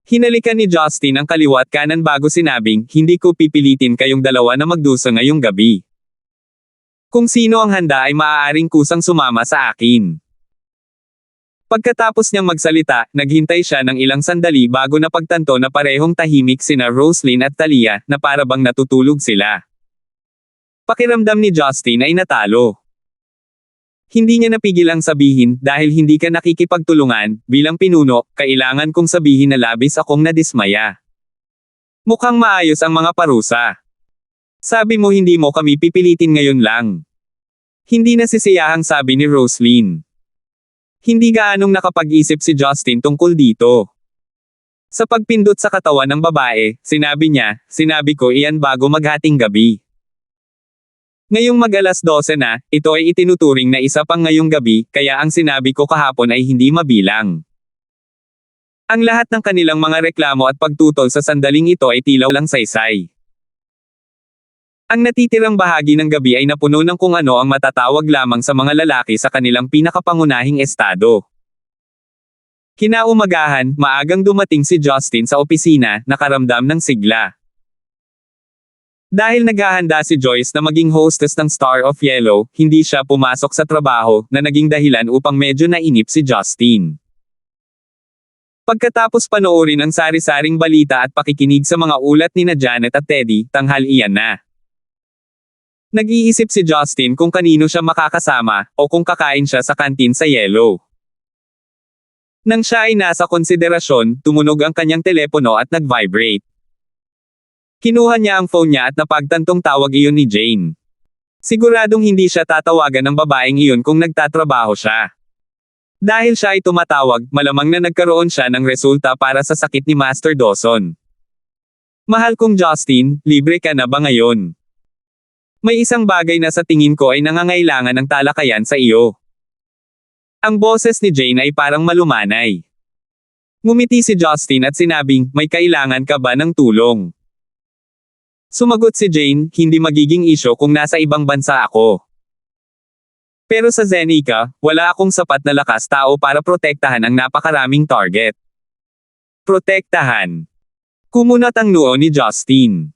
Hinalikan ni Justin ang kaliwa at kanan bago sinabing, hindi ko pipilitin kayong dalawa na magdusa ngayong gabi. Kung sino ang handa ay maaaring kusang sumama sa akin. Pagkatapos niyang magsalita, naghintay siya ng ilang sandali bago napagtanto na parehong tahimik sina Roslyn at Talia, na para bang natutulog sila. Pakiramdam ni Justin ay natalo. Hindi niya napigil ang sabihin, dahil hindi ka nakikipagtulungan, bilang pinuno, kailangan kong sabihin na labis akong nadismaya. Mukhang maayos ang mga parusa. Sabi mo hindi mo kami pipilitin ngayon lang. Hindi nasisiyahang sabi ni Roslyn. Hindi gaanong nakapag-isip si Justin tungkol dito. Sa pagpindot sa katawan ng babae, sinabi niya, sinabi ko iyan bago maghating gabi. Ngayong mag-alas 12 na, ito ay itinuturing na isa pang ngayong gabi, kaya ang sinabi ko kahapon ay hindi mabilang. Ang lahat ng kanilang mga reklamo at pagtutol sa sandaling ito ay tila walang saysay. Ang natitirang bahagi ng gabi ay napuno ng kung ano ang matatawag lamang sa mga lalaki sa kanilang pinakapangunahing estado. Kinaumagahan, maagang dumating si Justin sa opisina, nakaramdam ng sigla. Dahil naghahanda si Joyce na maging hostess ng Star of Yellow, hindi siya pumasok sa trabaho, na naging dahilan upang medyo nainip si Justin. Pagkatapos panoorin ang sari-saring balita at pakikinig sa mga ulat ni Janet at Teddy, tanghalian na. Nag-iisip si Justin kung kanino siya makakasama, o kung kakain siya sa kantin sa Yellow. Nang siya ay nasa konsiderasyon, tumunog ang kanyang telepono at nag-vibrate. Kinuha niya ang phone niya at napagtantong tawag iyon ni Jane. Siguradong hindi siya tatawagan ng babaeng iyon kung nagtatrabaho siya. Dahil siya ay tumatawag, malamang na nagkaroon siya ng resulta para sa sakit ni Master Dawson. Mahal kong Justin, libre ka na ba ngayon? May isang bagay na sa tingin ko ay nangangailangan ng talakayan sa iyo. Ang boses ni Jane ay parang malumanay. Ngumiti si Justin at sinabing, may kailangan ka ba ng tulong? Sumagot si Jane, hindi magiging isyo kung nasa ibang bansa ako. Pero sa Zenica, wala akong sapat na lakas tao para protektahan ang napakaraming target. Protektahan. Kumunat ang noo ni Justin.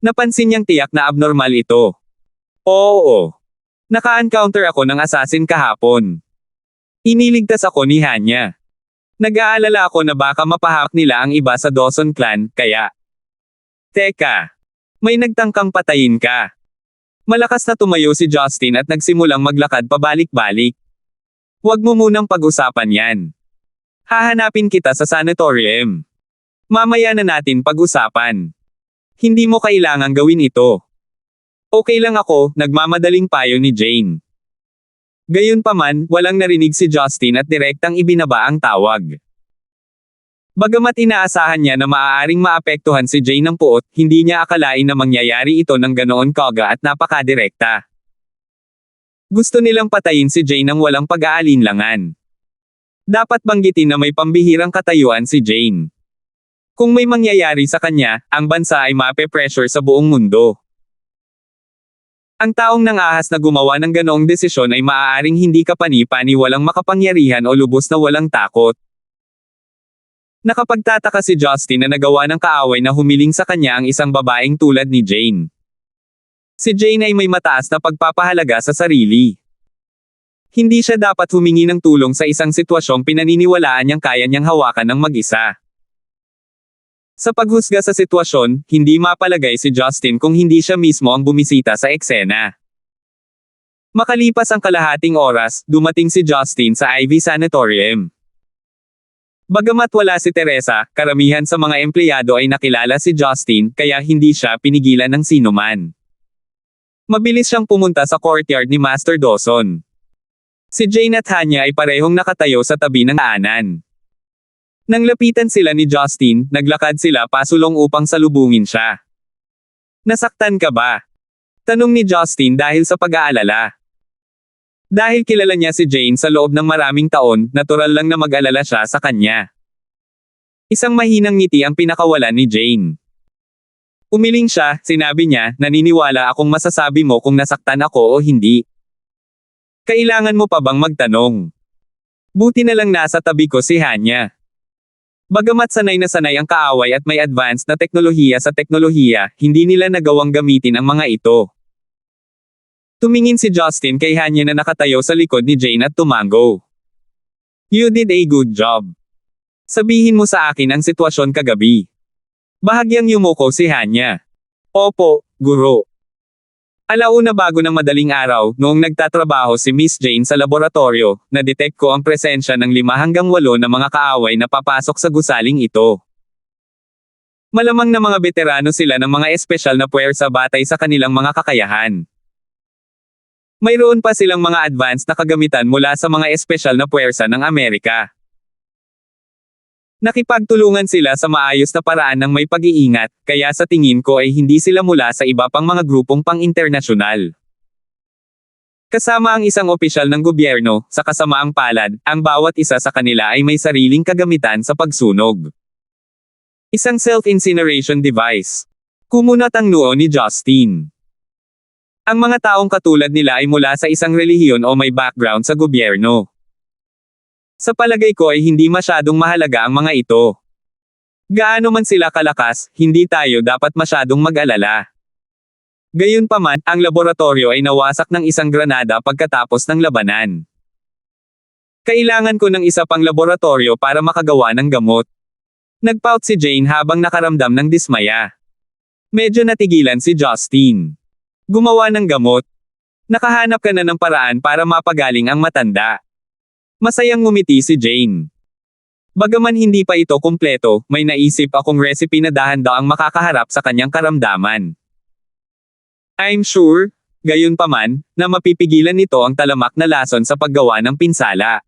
Napansin niyang tiyak na abnormal ito. Oo. Naka-encounter ako ng assassin kahapon. Iniligtas ako ni Hanya. Nag-aalala ako na baka mapahak nila ang iba sa Dawson clan, kaya... Teka. May nagtangkang patayin ka. Malakas na tumayo si Justin at nagsimulang maglakad pabalik-balik. Huwag mo munang pag-usapan yan. Hahanapin kita sa sanatorium. Mamaya na natin pag-usapan. Hindi mo kailangang gawin ito. Okay lang ako, nagmamadaling payo ni Jane. Gayunpaman, walang narinig si Justin at direktang ibinaba ang tawag. Bagamat inaasahan niya na maaaring maapektuhan si Jane ng puot, hindi niya akalain na mangyayari ito ng ganoon kaga at napakadirekta. Gusto nilang patayin si Jane ng walang pag-aalinlangan. Dapat banggitin na may pambihirang katayuan si Jane. Kung may mangyayari sa kanya, ang bansa ay mape-pressure sa buong mundo. Ang taong nangahas na gumawa ng ganoong desisyon ay maaaring hindi kapani-pani walang makapangyarihan o lubos na walang takot. Nakapagtataka si Justin na nagawa ng kaaway na humiling sa kanya ang isang babaeng tulad ni Jane. Si Jane ay may mataas na pagpapahalaga sa sarili. Hindi siya dapat humingi ng tulong sa isang sitwasyong pinaniniwalaan niyang kaya niyang hawakan ng mag-isa. Sa paghusga sa sitwasyon, hindi mapalagay si Justin kung hindi siya mismo ang bumisita sa eksena. Makalipas ang kalahating oras, dumating si Justin sa Ivy Sanatorium. Bagamat wala si Teresa, karamihan sa mga empleyado ay nakilala si Justin, kaya hindi siya pinigilan ng sinuman. Mabilis siyang pumunta sa courtyard ni Master Dawson. Si Jane at Hanya ay parehong nakatayo sa tabi ng daanan. Nang lapitan sila ni Justin, naglakad sila pasulong upang salubungin siya. Nasaktan ka ba? Tanong ni Justin dahil sa pag-aalala. Dahil kilala niya si Jane sa loob ng maraming taon, natural lang na mag-alala siya sa kanya. Isang mahinang ngiti ang pinakawalan ni Jane. Umiling siya, sinabi niya, naniniwala akong masasabi mo kung nasaktan ako o hindi. Kailangan mo pa bang magtanong? Buti na lang nasa tabi ko si Hanya. Bagamat sanay na sanay ang kaaway at may advanced na teknolohiya sa teknolohiya, hindi nila nagawang gamitin ang mga ito. Tumingin si Justin kay Hanya na nakatayo sa likod ni Jane at tumango. You did a good job. Sabihin mo sa akin ang sitwasyon kagabi. Bahagyang yumuko si Hanya. Opo, guro. Alauna bago ng madaling araw, noong nagtatrabaho si Miss Jane sa laboratorio, na-detect ko ang presensya ng 5 hanggang 8 na mga kaaway na papasok sa gusaling ito. Malamang na mga veterano sila ng mga espesyal na puwersa batay sa kanilang mga kakayahan. Mayroon pa silang mga advanced na kagamitan mula sa mga espesyal na puwersa ng Amerika. Nakipagtulungan sila sa maayos na paraan ng may pag-iingat, kaya sa tingin ko ay hindi sila mula sa iba pang mga grupong pang-internasyonal. Kasama ang isang opisyal ng gobyerno, sa kasamaang palad, ang bawat isa sa kanila ay may sariling kagamitan sa pagsunog. Isang self-incineration device. Kumunat ang noo ni Justin. Ang mga taong katulad nila ay mula sa isang relihiyon o may background sa gobyerno. Sa palagay ko ay hindi masyadong mahalaga ang mga ito. Gaano man sila kalakas, hindi tayo dapat masyadong mag-alala. Gayunpaman, ang laboratorio ay nawasak ng isang granada pagkatapos ng labanan. Kailangan ko ng isa pang laboratorio para makagawa ng gamot. Nagpout si Jane habang nakaramdam ng dismaya. Medyo natigilan si Justin. Gumawa ng gamot. Nakahanap ka na ng paraan para mapagaling ang matanda. Masayang ngumiti si Jane. Bagaman hindi pa ito kumpleto, may naisip akong recipe na dahan-daang makakaharap sa kanyang karamdaman. I'm sure, gayunpaman, na mapipigilan nito ang talamak na lason sa paggawa ng pinsala.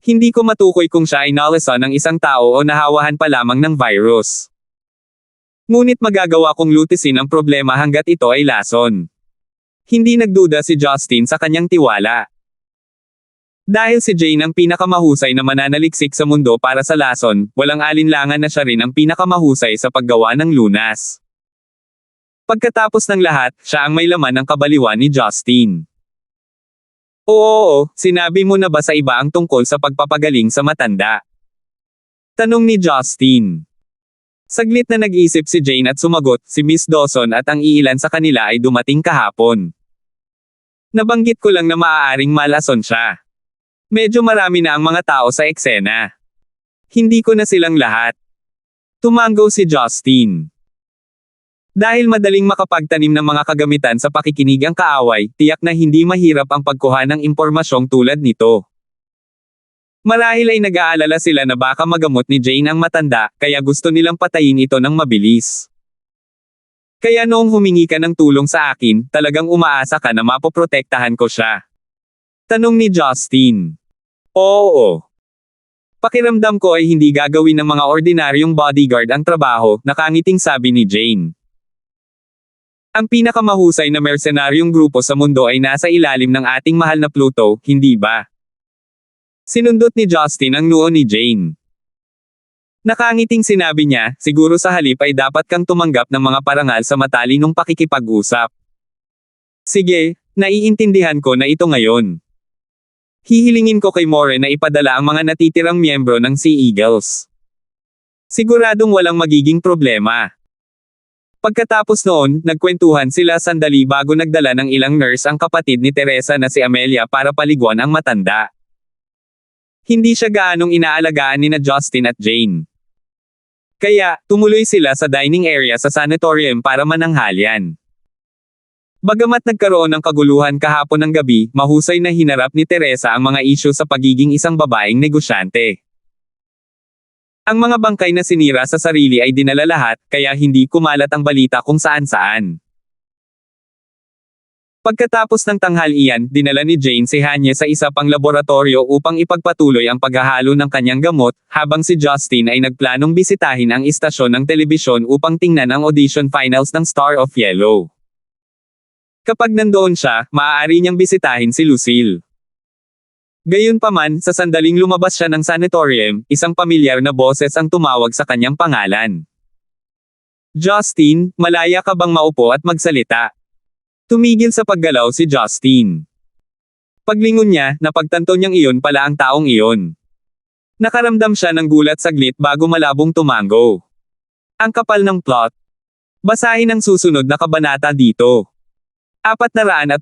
Hindi ko matukoy kung siya ay nalason ng isang tao o nahawahan pa lamang ng virus. Ngunit magagawa kong lutisin ang problema hanggat ito ay lason. Hindi nagduda si Justin sa kanyang tiwala. Dahil si Jane ang pinakamahusay na mananaliksik sa mundo para sa lason, walang alinlangan na siya rin ang pinakamahusay sa paggawa ng lunas. Pagkatapos ng lahat, siya ang may laman ng kabaliwan ni Justin. Oo, sinabi mo na ba sa iba ang tungkol sa pagpapagaling sa matanda? Tanong ni Justin. Saglit na nag-isip si Jane at sumagot, si Miss Dawson at ang iilan sa kanila ay dumating kahapon. Nabanggit ko lang na maaaring malason siya. Medyo marami na ang mga tao sa eksena. Hindi ko na silang lahat. Tumango si Justin. Dahil madaling makapagtanim ng mga kagamitan sa pakikinig ang kaaway, tiyak na hindi mahirap ang pagkuha ng impormasyong tulad nito. Marahil ay nag-aalala sila na baka magamot ni Jane ang matanda, kaya gusto nilang patayin ito ng mabilis. Kaya noong humingi ka ng tulong sa akin, talagang umaasa ka na mapoprotektahan ko siya. Tanong ni Justin. Oo. Pakiramdam ko ay hindi gagawin ng mga ordinaryong bodyguard ang trabaho, nakangiting sabi ni Jane. Ang pinakamahusay na mercenaryong grupo sa mundo ay nasa ilalim ng ating mahal na Pluto, hindi ba? Sinundot ni Justin ang noo ni Jane. Nakangiting sinabi niya, siguro sa halip ay dapat kang tumanggap ng mga parangal sa matalinong pakikipag-usap. Sige, naiintindihan ko na ito ngayon. Hihilingin ko kay Moore na ipadala ang mga natitirang miyembro ng Sea Eagles. Siguradong walang magiging problema. Pagkatapos noon, nagkwentuhan sila sandali bago nagdala ng ilang nurse ang kapatid ni Teresa na si Amelia para paliguan ang matanda. Hindi siya gaanong inaalagaan ni na Justin at Jane. Kaya, tumuloy sila sa dining area sa sanatorium para mananghalyan. Bagamat nagkaroon ng kaguluhan kahapon ng gabi, mahusay na hinarap ni Teresa ang mga isyu sa pagiging isang babaeng negosyante. Ang mga bangkay na sinira sa sarili ay dinala lahat, kaya hindi kumalat ang balita kung saan-saan. Pagkatapos ng tanghalian, dinala ni Jane si Hanya sa isa pang laboratorio upang ipagpatuloy ang paghahalo ng kanyang gamot, habang si Justin ay nagplanong bisitahin ang istasyon ng telebisyon upang tingnan ang audition finals ng Star of Yellow. Kapag nandoon siya, maaari niyang bisitahin si Lucille. Gayunpaman, sa sandaling lumabas siya ng sanatorium, isang pamilyar na boses ang tumawag sa kanyang pangalan. Justin, malaya ka bang maupo at magsalita? Tumigil sa paggalaw si Justin. Paglingon niya, napagtanto niyang iyon pala ang taong iyon. Nakaramdam siya ng gulat saglit bago malabong tumango. Ang kapal ng plot. Basahin ang susunod na kabanata dito. 486.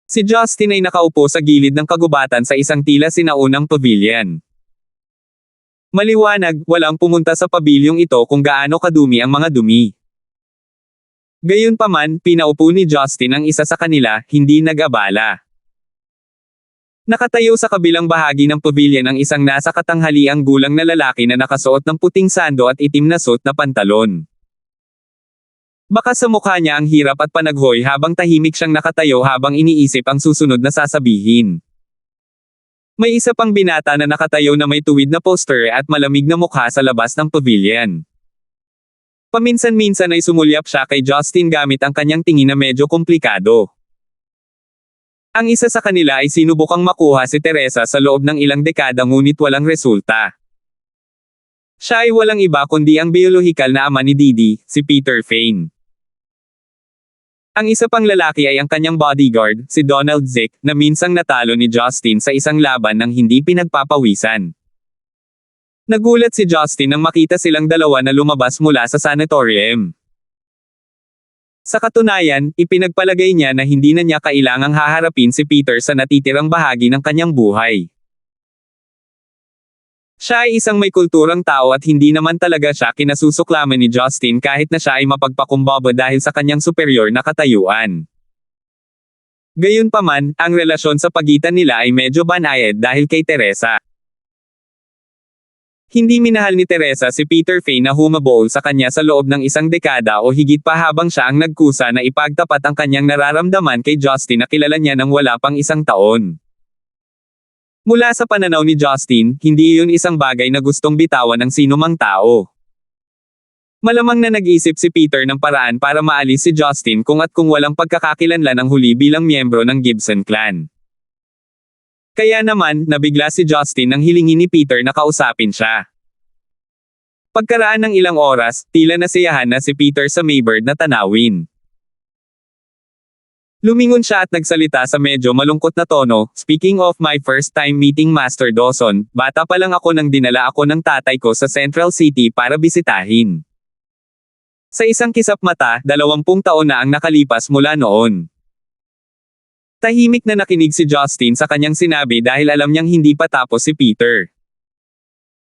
Si Justin ay nakaupo sa gilid ng kagubatan sa isang tila sinaunang pavilion. Maliwanag, walang pumunta sa pabilyong ito kung gaano kadumi ang mga dumi. Gayunpaman, pinaupo ni Justin ang isa sa kanila, hindi nag-abala. Nakatayo sa kabilang bahagi ng pavilion ang isang nasa katanghaliang gulang na lalaki na nakasuot ng puting sando at itim na suot na pantalon. Baka sa mukha niya ang hirap at panaghoy habang tahimik siyang nakatayo habang iniisip ang susunod na sasabihin. May isa pang binata na nakatayo na may tuwid na poster at malamig na mukha sa labas ng pavilion. Paminsan-minsan ay sumulyap siya kay Justin gamit ang kanyang tingin na medyo komplikado. Ang isa sa kanila ay sinubukang makuha si Teresa sa loob ng ilang dekada ngunit walang resulta. Siya ay walang iba kundi ang biolohikal na ama ni Didi, si Peter Fane. Ang isa pang lalaki ay ang kanyang bodyguard, si Donald Zick, na minsang natalo ni Justin sa isang laban ng hindi pinagpapawisan. Nagulat si Justin nang makita silang dalawa na lumabas mula sa sanatorium. Sa katunayan, ipinagpalagay niya na hindi na niya kailangang haharapin si Peter sa natitirang bahagi ng kanyang buhay. Siya ay isang may kulturang tao at hindi naman talaga siya kinasusuklaman ni Justin kahit na siya ay mapagpakumbaba dahil sa kanyang superior na katayuan. Gayunpaman, ang relasyon sa pagitan nila ay medyo banayad dahil kay Teresa. Hindi minahal ni Teresa si Peter Fane na humabol sa kanya sa loob ng isang dekada o higit pa habang siya ang nagkusa na ipagtapat ang kanyang nararamdaman kay Justin na kilala niya nang wala pang isang taon. Mula sa pananaw ni Justin, hindi iyon isang bagay na gustong bitawan ng sinumang tao. Malamang na nag-isip si Peter ng paraan para maalis si Justin kung walang pagkakakilanlan ang huli bilang miyembro ng Gibson clan. Kaya naman, nabigla si Justin nang hilingin ni Peter na kausapin siya. Pagkaraan ng ilang oras, tila nasiyahan na si Peter sa Maybird na tanawin. Lumingon siya at nagsalita sa medyo malungkot na tono, "Speaking of my first time meeting Master Dawson, bata pa lang ako nang dinala ako ng tatay ko sa Central City para bisitahin." Sa isang kisap mata, 20 taon na ang nakalipas mula noon. Tahimik na nakinig si Justin sa kanyang sinabi dahil alam niyang hindi pa tapos si Peter.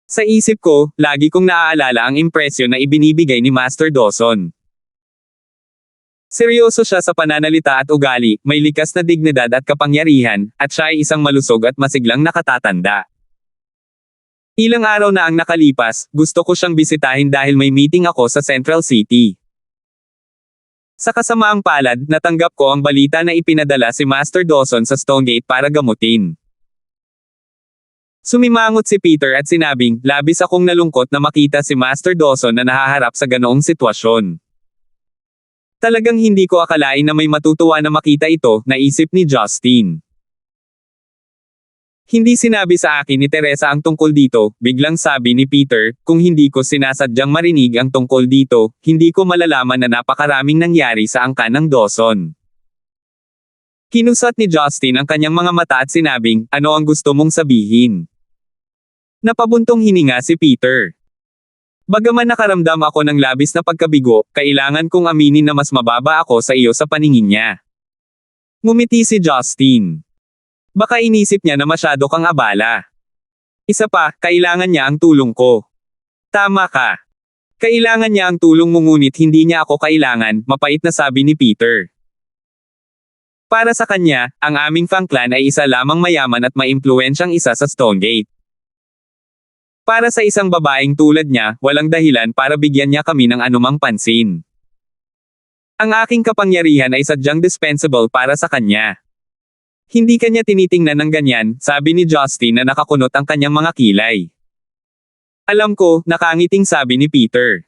Sa isip ko, lagi kong naaalala ang impresyon na ibinibigay ni Master Dawson. Seryoso siya sa pananalita at ugali, may likas na dignidad at kapangyarihan, at siya ay isang malusog at masiglang nakatatanda. Ilang araw na ang nakalipas, gusto ko siyang bisitahin dahil may meeting ako sa Central City. Sa kasamaang palad, natanggap ko ang balita na ipinadala si Master Dawson sa Stonegate para gamutin. Sumimangot si Peter at sinabing, labis akong nalungkot na makita si Master Dawson na nahaharap sa ganoong sitwasyon. Talagang hindi ko akalain na may matutuwa na makita ito, naisip ni Justin. Hindi sinabi sa akin ni Teresa ang tungkol dito, biglang sabi ni Peter, kung hindi ko sinasadyang marinig ang tungkol dito, hindi ko malalaman na napakaraming nangyari sa angkan ng Dawson. Kinusat ni Justin ang kanyang mga mata at sinabing, ano ang gusto mong sabihin? Napabuntong hininga si Peter. Bagaman nakaramdam ako ng labis na pagkabigo, kailangan kong aminin na mas mababa ako sa iyo sa paningin niya. Ngumiti si Justin. Baka inisip niya na masyado kang abala. Isa pa, kailangan niya ang tulong ko. Tama ka. Kailangan niya ang tulong mo ngunit hindi niya ako kailangan, mapait na sabi ni Peter. Para sa kanya, ang aming Fang clan ay isa lamang mayaman at maimpluwensyang isa sa Stonegate. Para sa isang babaeng tulad niya, walang dahilan para bigyan niya kami ng anumang pansin. Ang aking kapangyarihan ay sadyang dispensable para sa kanya. Hindi kanya tinitingnan ng ganyan, sabi ni Justin na nakakunot ang kanyang mga kilay. Alam ko, nakangiting sabi ni Peter.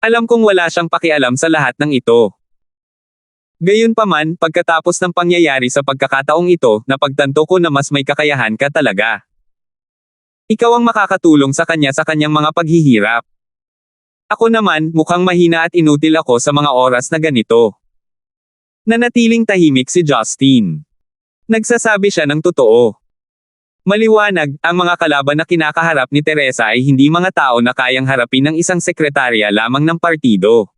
Alam kong wala siyang pakialam sa lahat ng ito. Gayunpaman, pagkatapos ng pangyayari sa pagkakataong ito, napagtanto ko na mas may kakayahan ka talaga. Ikaw ang makakatulong sa kanya sa kanyang mga paghihirap. Ako naman, mukhang mahina at inutil ako sa mga oras na ganito. Nanatiling tahimik si Justin. Nagsasabi siya ng totoo. Maliwanag, ang mga kalaban na kinakaharap ni Teresa ay hindi mga tao na kayang harapin ng isang sekretarya lamang ng partido.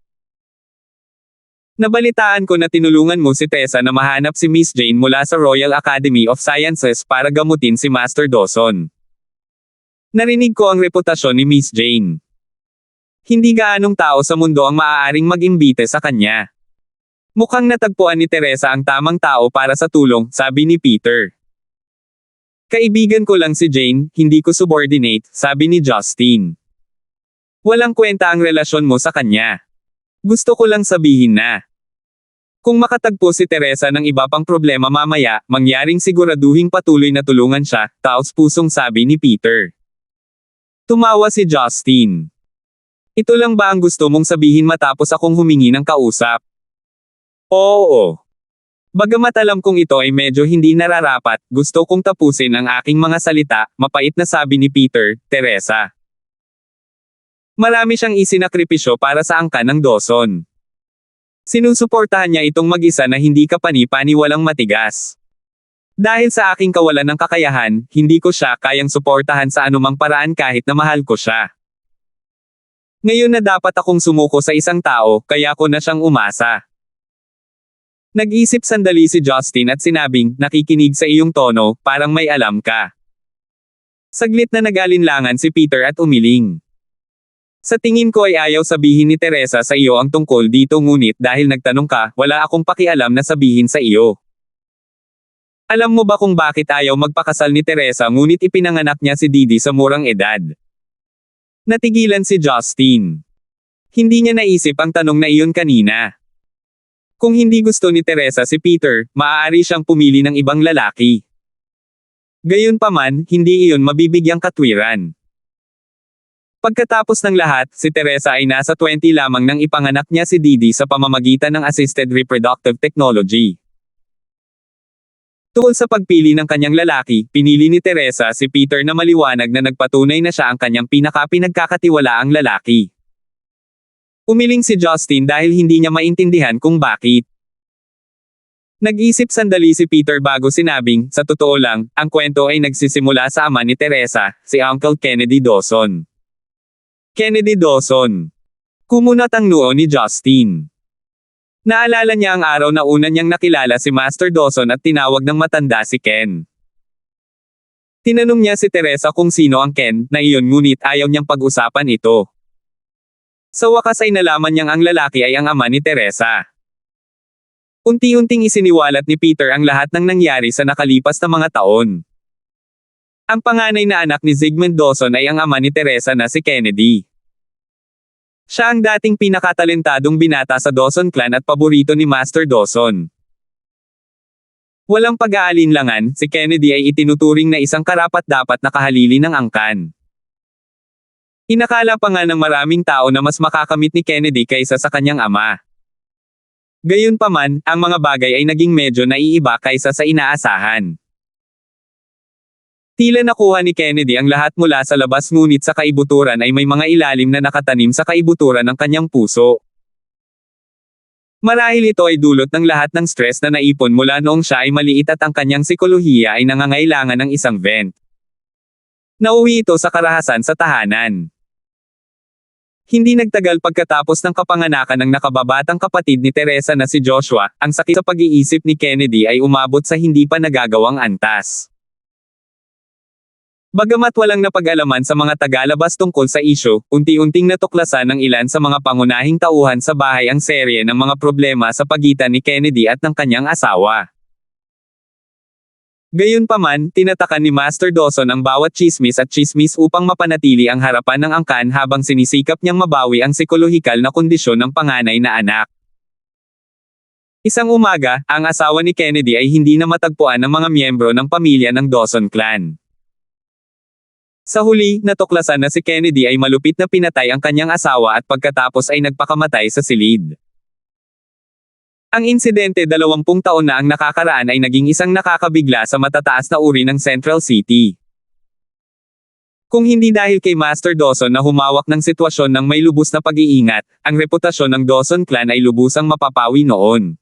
Nabalitaan ko na tinulungan mo si Tessa na mahanap si Miss Jane mula sa Royal Academy of Sciences para gamutin si Master Dawson. Narinig ko ang reputasyon ni Miss Jane. Hindi gaanong tao sa mundo ang maaaring mag-imbite sa kanya. Mukhang natagpuan ni Teresa ang tamang tao para sa tulong, sabi ni Peter. Kaibigan ko lang si Jane, hindi ko subordinate, sabi ni Justin. Walang kwenta ang relasyon mo sa kanya. Gusto ko lang sabihin na kung makatagpo si Teresa ng iba pang problema mamaya, mangyaring siguraduhing patuloy na tulungan siya, taos-pusong sabi ni Peter. Tumawa si Justin. Ito lang ba ang gusto mong sabihin matapos akong humingi ng kausap? Oo. Bagamat alam kong ito ay medyo hindi nararapat, gusto kong tapusin ang aking mga salita, mapait na sabi ni Peter, Teresa. Marami siyang isinakripisyo para sa angkan ng Dawson. Sinusuportahan niya itong mag-isa na hindi kapani-paniwalang matigas. Dahil sa aking kawalan ng kakayahan, hindi ko siya kayang suportahan sa anumang paraan kahit na mahal ko siya. Ngayon na dapat akong sumuko sa isang tao, kaya ko na siyang umasa. Nag-isip sandali si Justin at sinabing, nakikinig sa iyong tono, parang may alam ka. Saglit na nag-alinlangan si Peter at umiling. Sa tingin ko ay ayaw sabihin ni Teresa sa iyo ang tungkol dito ngunit dahil nagtanong ka, wala akong pakialam na sabihin sa iyo. Alam mo ba kung bakit ayaw magpakasal ni Teresa ngunit ipinanganak niya si Didi sa murang edad? Natigilan si Justin. Hindi niya naisip ang tanong na iyon kanina. Kung hindi gusto ni Teresa si Peter, maaari siyang pumili ng ibang lalaki. Gayunpaman, hindi iyon mabibigyang katwiran. Pagkatapos ng lahat, si Teresa ay nasa 20 lamang nang ipanganak niya si Didi sa pamamagitan ng assisted reproductive technology. Tungkol sa pagpili ng kanyang lalaki, pinili ni Teresa si Peter na maliwanag na nagpatunay na siya ang kanyang pinakapinagkakatiwalaang lalaki. Umiling si Justin dahil hindi niya maintindihan kung bakit. Nag-isip sandali si Peter bago sinabing, sa totoo lang, ang kwento ay nagsisimula sa ama ni Teresa, si Uncle Kennedy Dawson. Kennedy Dawson. Kumunat ang noo ni Justin. Naalala niya ang araw na una niyang nakilala si Master Dawson at tinawag ng matanda si Ken. Tinanong niya si Teresa kung sino ang Ken, na iyon ngunit ayaw niyang pag-usapan ito. Sa wakas ay nalaman niyang ang lalaki ay ang ama ni Teresa. Unti-unting isiniwalat ni Peter ang lahat ng nangyari sa nakalipas na mga taon. Ang panganay na anak ni Zygmunt Dawson ay ang ama ni Teresa na si Kennedy. Siya ang dating pinakatalentadong binata sa Dawson clan at paborito ni Master Dawson. Walang pag-aalinlangan, si Kennedy ay itinuturing na isang karapat-dapat na kahalili ng angkan. Inakala pa nga ng maraming tao na mas makakamit ni Kennedy kaysa sa kanyang ama. Gayunpaman, ang mga bagay ay naging medyo naiiba kaysa sa inaasahan. Tila nakuha ni Kennedy ang lahat mula sa labas ngunit sa kaibuturan ay may mga ilalim na nakatanim sa kaibuturan ng kanyang puso. Marahil ito ay dulot ng lahat ng stress na naipon mula noong siya ay maliit at ang kanyang sikolohiya ay nangangailangan ng isang vent. Nauwi ito sa karahasan sa tahanan. Hindi nagtagal pagkatapos ng kapanganakan ng nakababatang kapatid ni Teresa na si Joshua, ang sakit sa pag-iisip ni Kennedy ay umabot sa hindi pa nagagawang antas. Bagamat walang napag-alaman sa mga tagalabas tungkol sa isyu, unti-unting natuklasan ng ilan sa mga pangunahing tauhan sa bahay ang serye ng mga problema sa pagitan ni Kennedy at ng kanyang asawa. Gayunpaman, tinatakan ni Master Dawson ang bawat tsismis at tsismis upang mapanatili ang harapan ng angkan habang sinisikap niyang mabawi ang psikolohikal na kondisyon ng panganay na anak. Isang umaga, ang asawa ni Kennedy ay hindi na matagpuan ng mga miyembro ng pamilya ng Dawson clan. Sa huli, natuklasan na si Kennedy ay malupit na pinatay ang kanyang asawa at pagkatapos ay nagpakamatay sa silid. Ang insidente 20 taon na ang nakakaraan ay naging isang nakakabigla sa matataas na uri ng Central City. Kung hindi dahil kay Master Dawson na humawak ng sitwasyon ng may lubos na pag-iingat, ang reputasyon ng Dawson clan ay lubusang mapapawi noon.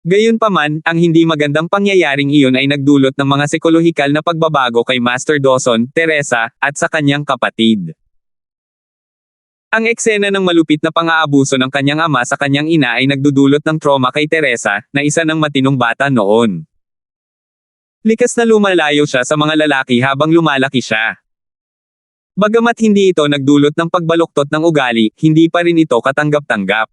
Gayunpaman, ang hindi magandang pangyayaring iyon ay nagdulot ng mga psikolohikal na pagbabago kay Master Dawson, Teresa, at sa kanyang kapatid. Ang eksena ng malupit na pang-aabuso ng kanyang ama sa kanyang ina ay nagdudulot ng trauma kay Teresa, na isa ng matinong bata noon. Likas na lumalayo siya sa mga lalaki habang lumalaki siya. Bagamat hindi ito nagdulot ng pagbaluktot ng ugali, hindi pa rin ito katanggap-tanggap.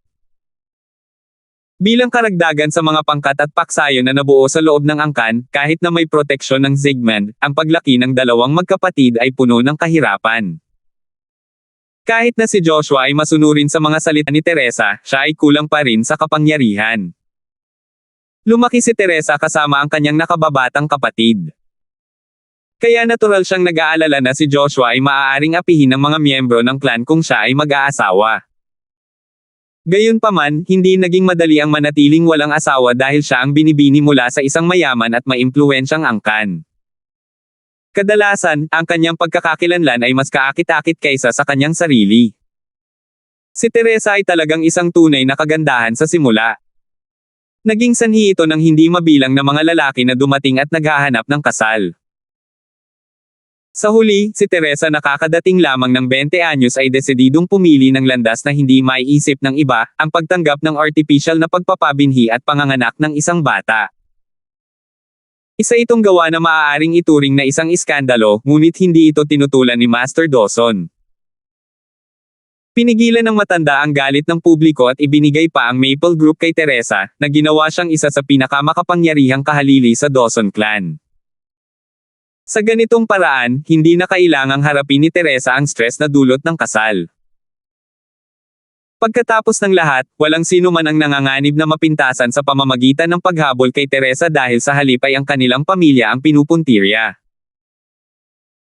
Bilang karagdagan sa mga pangkat at paksayo na nabuo sa loob ng angkan, kahit na may proteksyon ng Zygmunt, ang paglaki ng dalawang magkapatid ay puno ng kahirapan. Kahit na si Joshua ay masunurin sa mga salita ni Teresa, siya ay kulang pa rin sa kapangyarihan. Lumaki si Teresa kasama ang kanyang nakababatang kapatid. Kaya natural siyang nag-aalala na si Joshua ay maaaring apihin ng mga miyembro ng clan kung siya ay mag-aasawa. Gayunpaman, hindi naging madali ang manatiling walang asawa dahil siya ang binibini mula sa isang mayaman at maimpluwensyang angkan. Kadalasan, ang kanyang pagkakakilanlan ay mas kaakit-akit kaysa sa kanyang sarili. Si Teresa ay talagang isang tunay na kagandahan sa simula. Naging sanhi ito ng hindi mabilang na mga lalaki na dumating at naghahanap ng kasal. Sa huli, si Teresa nakakadating lamang ng 20 anyos ay desididong pumili ng landas na hindi maiisip ng iba, ang pagtanggap ng artificial na pagpapabinhi at panganganak ng isang bata. Isa itong gawa na maaaring ituring na isang iskandalo, ngunit hindi ito tinutulan ni Master Dawson. Pinigilan ng matanda ang galit ng publiko at ibinigay pa ang Maple Group kay Teresa, na ginawa siyang isa sa pinakamakapangyarihang kahalili sa Dawson clan. Sa ganitong paraan, hindi na kailangang harapin ni Teresa ang stress na dulot ng kasal. Pagkatapos ng lahat, walang sino man ang nanganganib na mapintasan sa pamamagitan ng paghabol kay Teresa dahil sa halip ay ang kanilang pamilya ang pinupuntirya.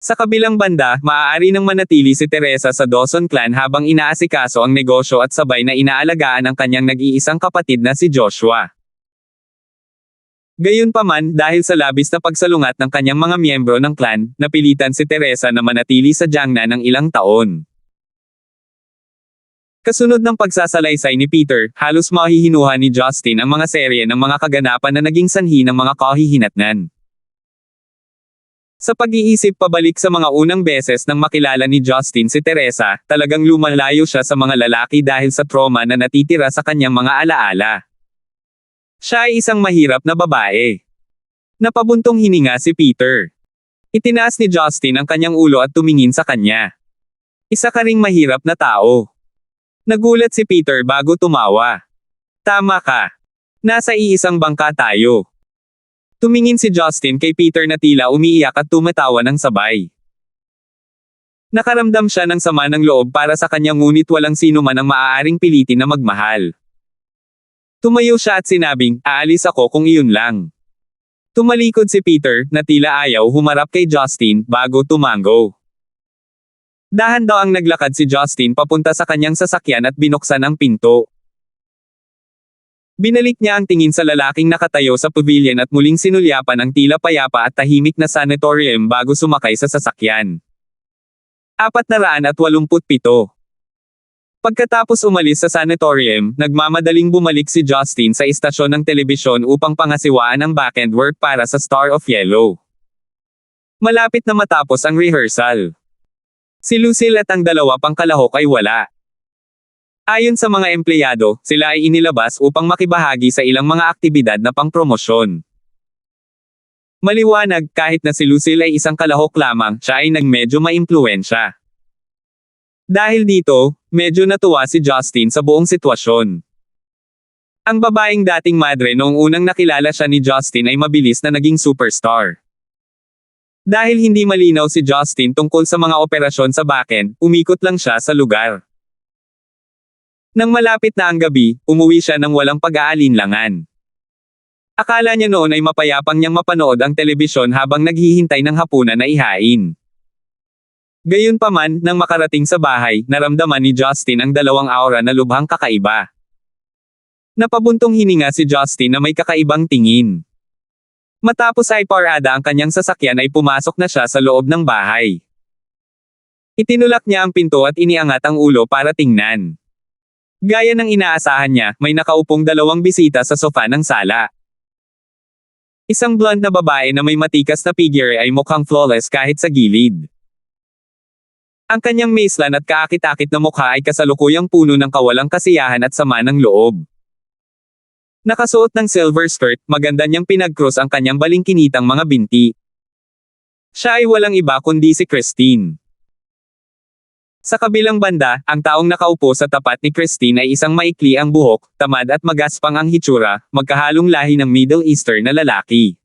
Sa kabilang banda, maaari nang manatili si Teresa sa Dawson clan habang inaasikaso ang negosyo at sabay na inaalagaan ang kanyang nag-iisang kapatid na si Joshua. Gayunpaman, dahil sa labis na pagsalungat ng kanyang mga miyembro ng clan, napilitan si Teresa na manatili sa Jiangnan ng ilang taon. Kasunod ng pagsasalaysay ni Peter, halos mahihinuha ni Justin ang mga serye ng mga kaganapan na naging sanhi ng mga kahihinatnan. Sa pag-iisip pabalik sa mga unang beses nang makilala ni Justin si Teresa, talagang lumalayo siya sa mga lalaki dahil sa trauma na natitira sa kanyang mga alaala. Siya ay isang mahirap na babae. Napabuntong hininga si Peter. Itinaas ni Justin ang kanyang ulo at tumingin sa kanya. Isa ka ring mahirap na tao. Nagulat si Peter bago tumawa. Tama ka. Nasa iisang bangka tayo. Tumingin si Justin kay Peter na tila umiiyak at tumatawa ng sabay. Nakaramdam siya ng sama ng loob para sa kanya ngunit walang sino man ang maaaring pilitin na magmahal. Tumayo siya at sinabing, aalis ako kung iyon lang. Tumalikod si Peter, na tila ayaw humarap kay Justin, bago tumango. Dahan daw ang naglakad si Justin papunta sa kanyang sasakyan at binuksan ang pinto. Binalik niya ang tingin sa lalaking nakatayo sa pavilion at muling sinulyapan ang tila payapa at tahimik na sanatorium bago sumakay sa sasakyan. 487. Pagkatapos umalis sa sanatorium, nagmamadaling bumalik si Justin sa istasyon ng telebisyon upang pangasiwaan ang backend work para sa Star of Yellow. Malapit na matapos ang rehearsal. Si Lucille at ang dalawa pang kalahok ay wala. Ayon sa mga empleyado, sila ay inilabas upang makibahagi sa ilang mga aktibidad na pangpromosyon. Maliwanag, kahit na si Lucille ay isang kalahok lamang, siya ay nagmedyo maimpluwensya. Dahil dito, medyo natuwa si Justin sa buong sitwasyon. Ang babaeng dating madre noong unang nakilala siya ni Justin ay mabilis na naging superstar. Dahil hindi malinaw si Justin tungkol sa mga operasyon sa backend, umikot lang siya sa lugar. Nang malapit na ang gabi, umuwi siya ng walang pag-aalinlangan. Akala niya noon ay mapayapang niyang mapanood ang telebisyon habang naghihintay ng hapunan na ihain. Gayunpaman, nang makarating sa bahay, naramdaman ni Justin ang dalawang aura na lubhang kakaiba. Napabuntong hininga si Justin na may kakaibang tingin. Matapos ay parada ang kanyang sasakyan ay pumasok na siya sa loob ng bahay. Itinulak niya ang pinto at iniangat ang ulo para tingnan. Gaya ng inaasahan niya, may nakaupong dalawang bisita sa sofa ng sala. Isang blonde na babae na may matikas na figure ay mukhang flawless kahit sa gilid. Ang kanyang maislan at kaakit-akit na mukha ay kasalukuyang puno ng kawalang kasiyahan at sama ng loob. Nakasuot ng silver skirt, maganda niyang pinag-cross ang kanyang balingkinitang mga binti. Siya ay walang iba kundi si Christine. Sa kabilang banda, ang taong nakaupo sa tapat ni Christine ay isang maikli ang buhok, tamad at magaspang ang hitsura, magkahalong lahi ng Middle Eastern na lalaki.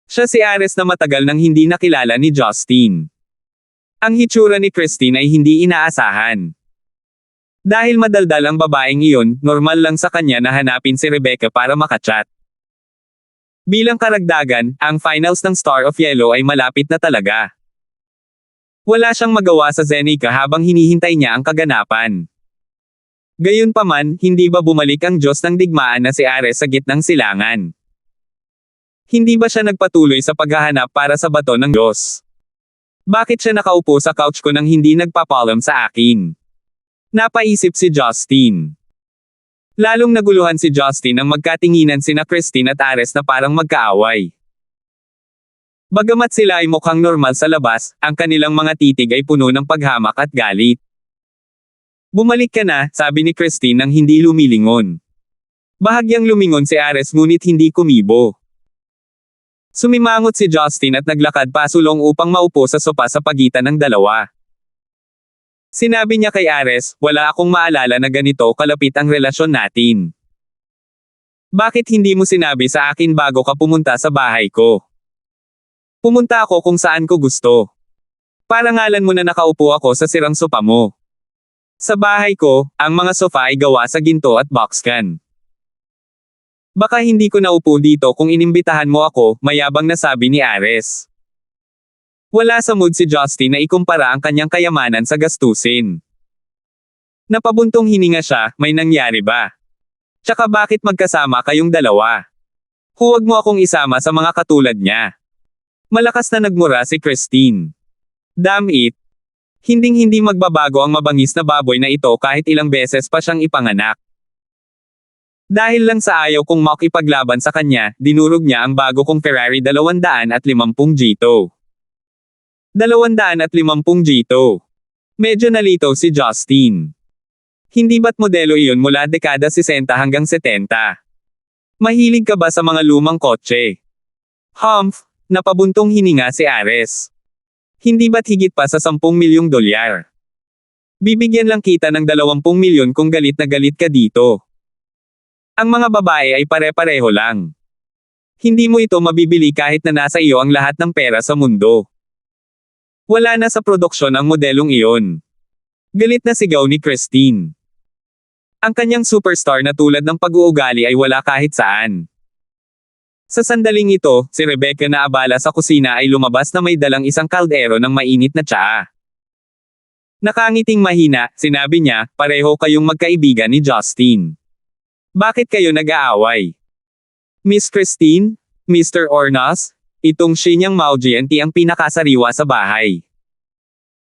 Siya si Ares na matagal nang hindi nakilala ni Justine. Ang hitsura ni Christine ay hindi inaasahan. Dahil madaldal ang babaeng iyon, normal lang sa kanya na hanapin si Rebecca para makachat. Bilang karagdagan, ang finals ng Star of Yellow ay malapit na talaga. Wala siyang magawa sa Zenica habang hinihintay niya ang kaganapan. Gayunpaman, hindi ba bumalik ang Diyos ng digmaan na si Ares sa gitnang silangan? Hindi ba siya nagpatuloy sa paghahanap para sa bato ng Diyos? Bakit siya nakaupo sa couch ko nang hindi nagpapalam sa akin? Napaisip si Justine. Lalong naguluhan si Justine nang magkatinginan sina Christine at Ares na parang magkaaway. Bagamat sila ay mukhang normal sa labas, ang kanilang mga titig ay puno ng paghamak at galit. Bumalik ka na, sabi ni Christine nang hindi lumilingon. Bahagyang lumingon si Ares ngunit hindi kumibo. Sumimangot si Justine at naglakad pasulong upang maupo sa sopa sa pagitan ng dalawa. Sinabi niya kay Ares, wala akong maalala na ganito kalapit ang relasyon natin. Bakit hindi mo sinabi sa akin bago ka pumunta sa bahay ko? Pumunta ako kung saan ko gusto. Parangalan mo na nakaupo ako sa sirang sopa mo. Sa bahay ko, ang mga sofa ay gawa sa ginto at boxcan. Baka hindi ko naupo dito kung inimbitahan mo ako, mayabang na sabi ni Ares. Wala sa mood si Justine na ikumpara ang kanyang kayamanan sa gastusin. Napabuntong hininga siya, may nangyari ba? Tsaka bakit magkasama kayong dalawa? Huwag mo akong isama sa mga katulad niya. Malakas na nagmura si Christine. Damn it! Hinding-hindi magbabago ang mabangis na baboy na ito kahit ilang beses pa siyang ipanganak. Dahil lang sa ayaw kong makipaglaban sa kanya, dinurog niya ang bago kong Ferrari 250 Gito. 250 Gito. Medyo nalito si Justine. Hindi ba't modelo iyon mula dekada 60 hanggang 70? Mahilig ka ba sa mga lumang kotse? Humph! Napabuntong hininga si Ares. Hindi ba't higit pa sa 10 milyong dolyar? Bibigyan lang kita ng 20 milyon kung galit na galit ka dito. Ang mga babae ay pare-pareho lang. Hindi mo ito mabibili kahit na nasa iyo ang lahat ng pera sa mundo. Wala na sa produksyon ang modelong iyon. Galit na sigaw ni Christine. Ang kanyang superstar na tulad ng pag-uugali ay wala kahit saan. Sa sandaling ito, si Rebecca na abala sa kusina ay lumabas na may dalang isang kaldero ng mainit na tsaa. Nakangiting mahina, sinabi niya, pareho kayong magkaibigan ni Justine. Bakit kayo nag-aaway? Miss Christine? Mr. Ornas? Itong Shinyang Maujianti ang pinakasariwa sa bahay.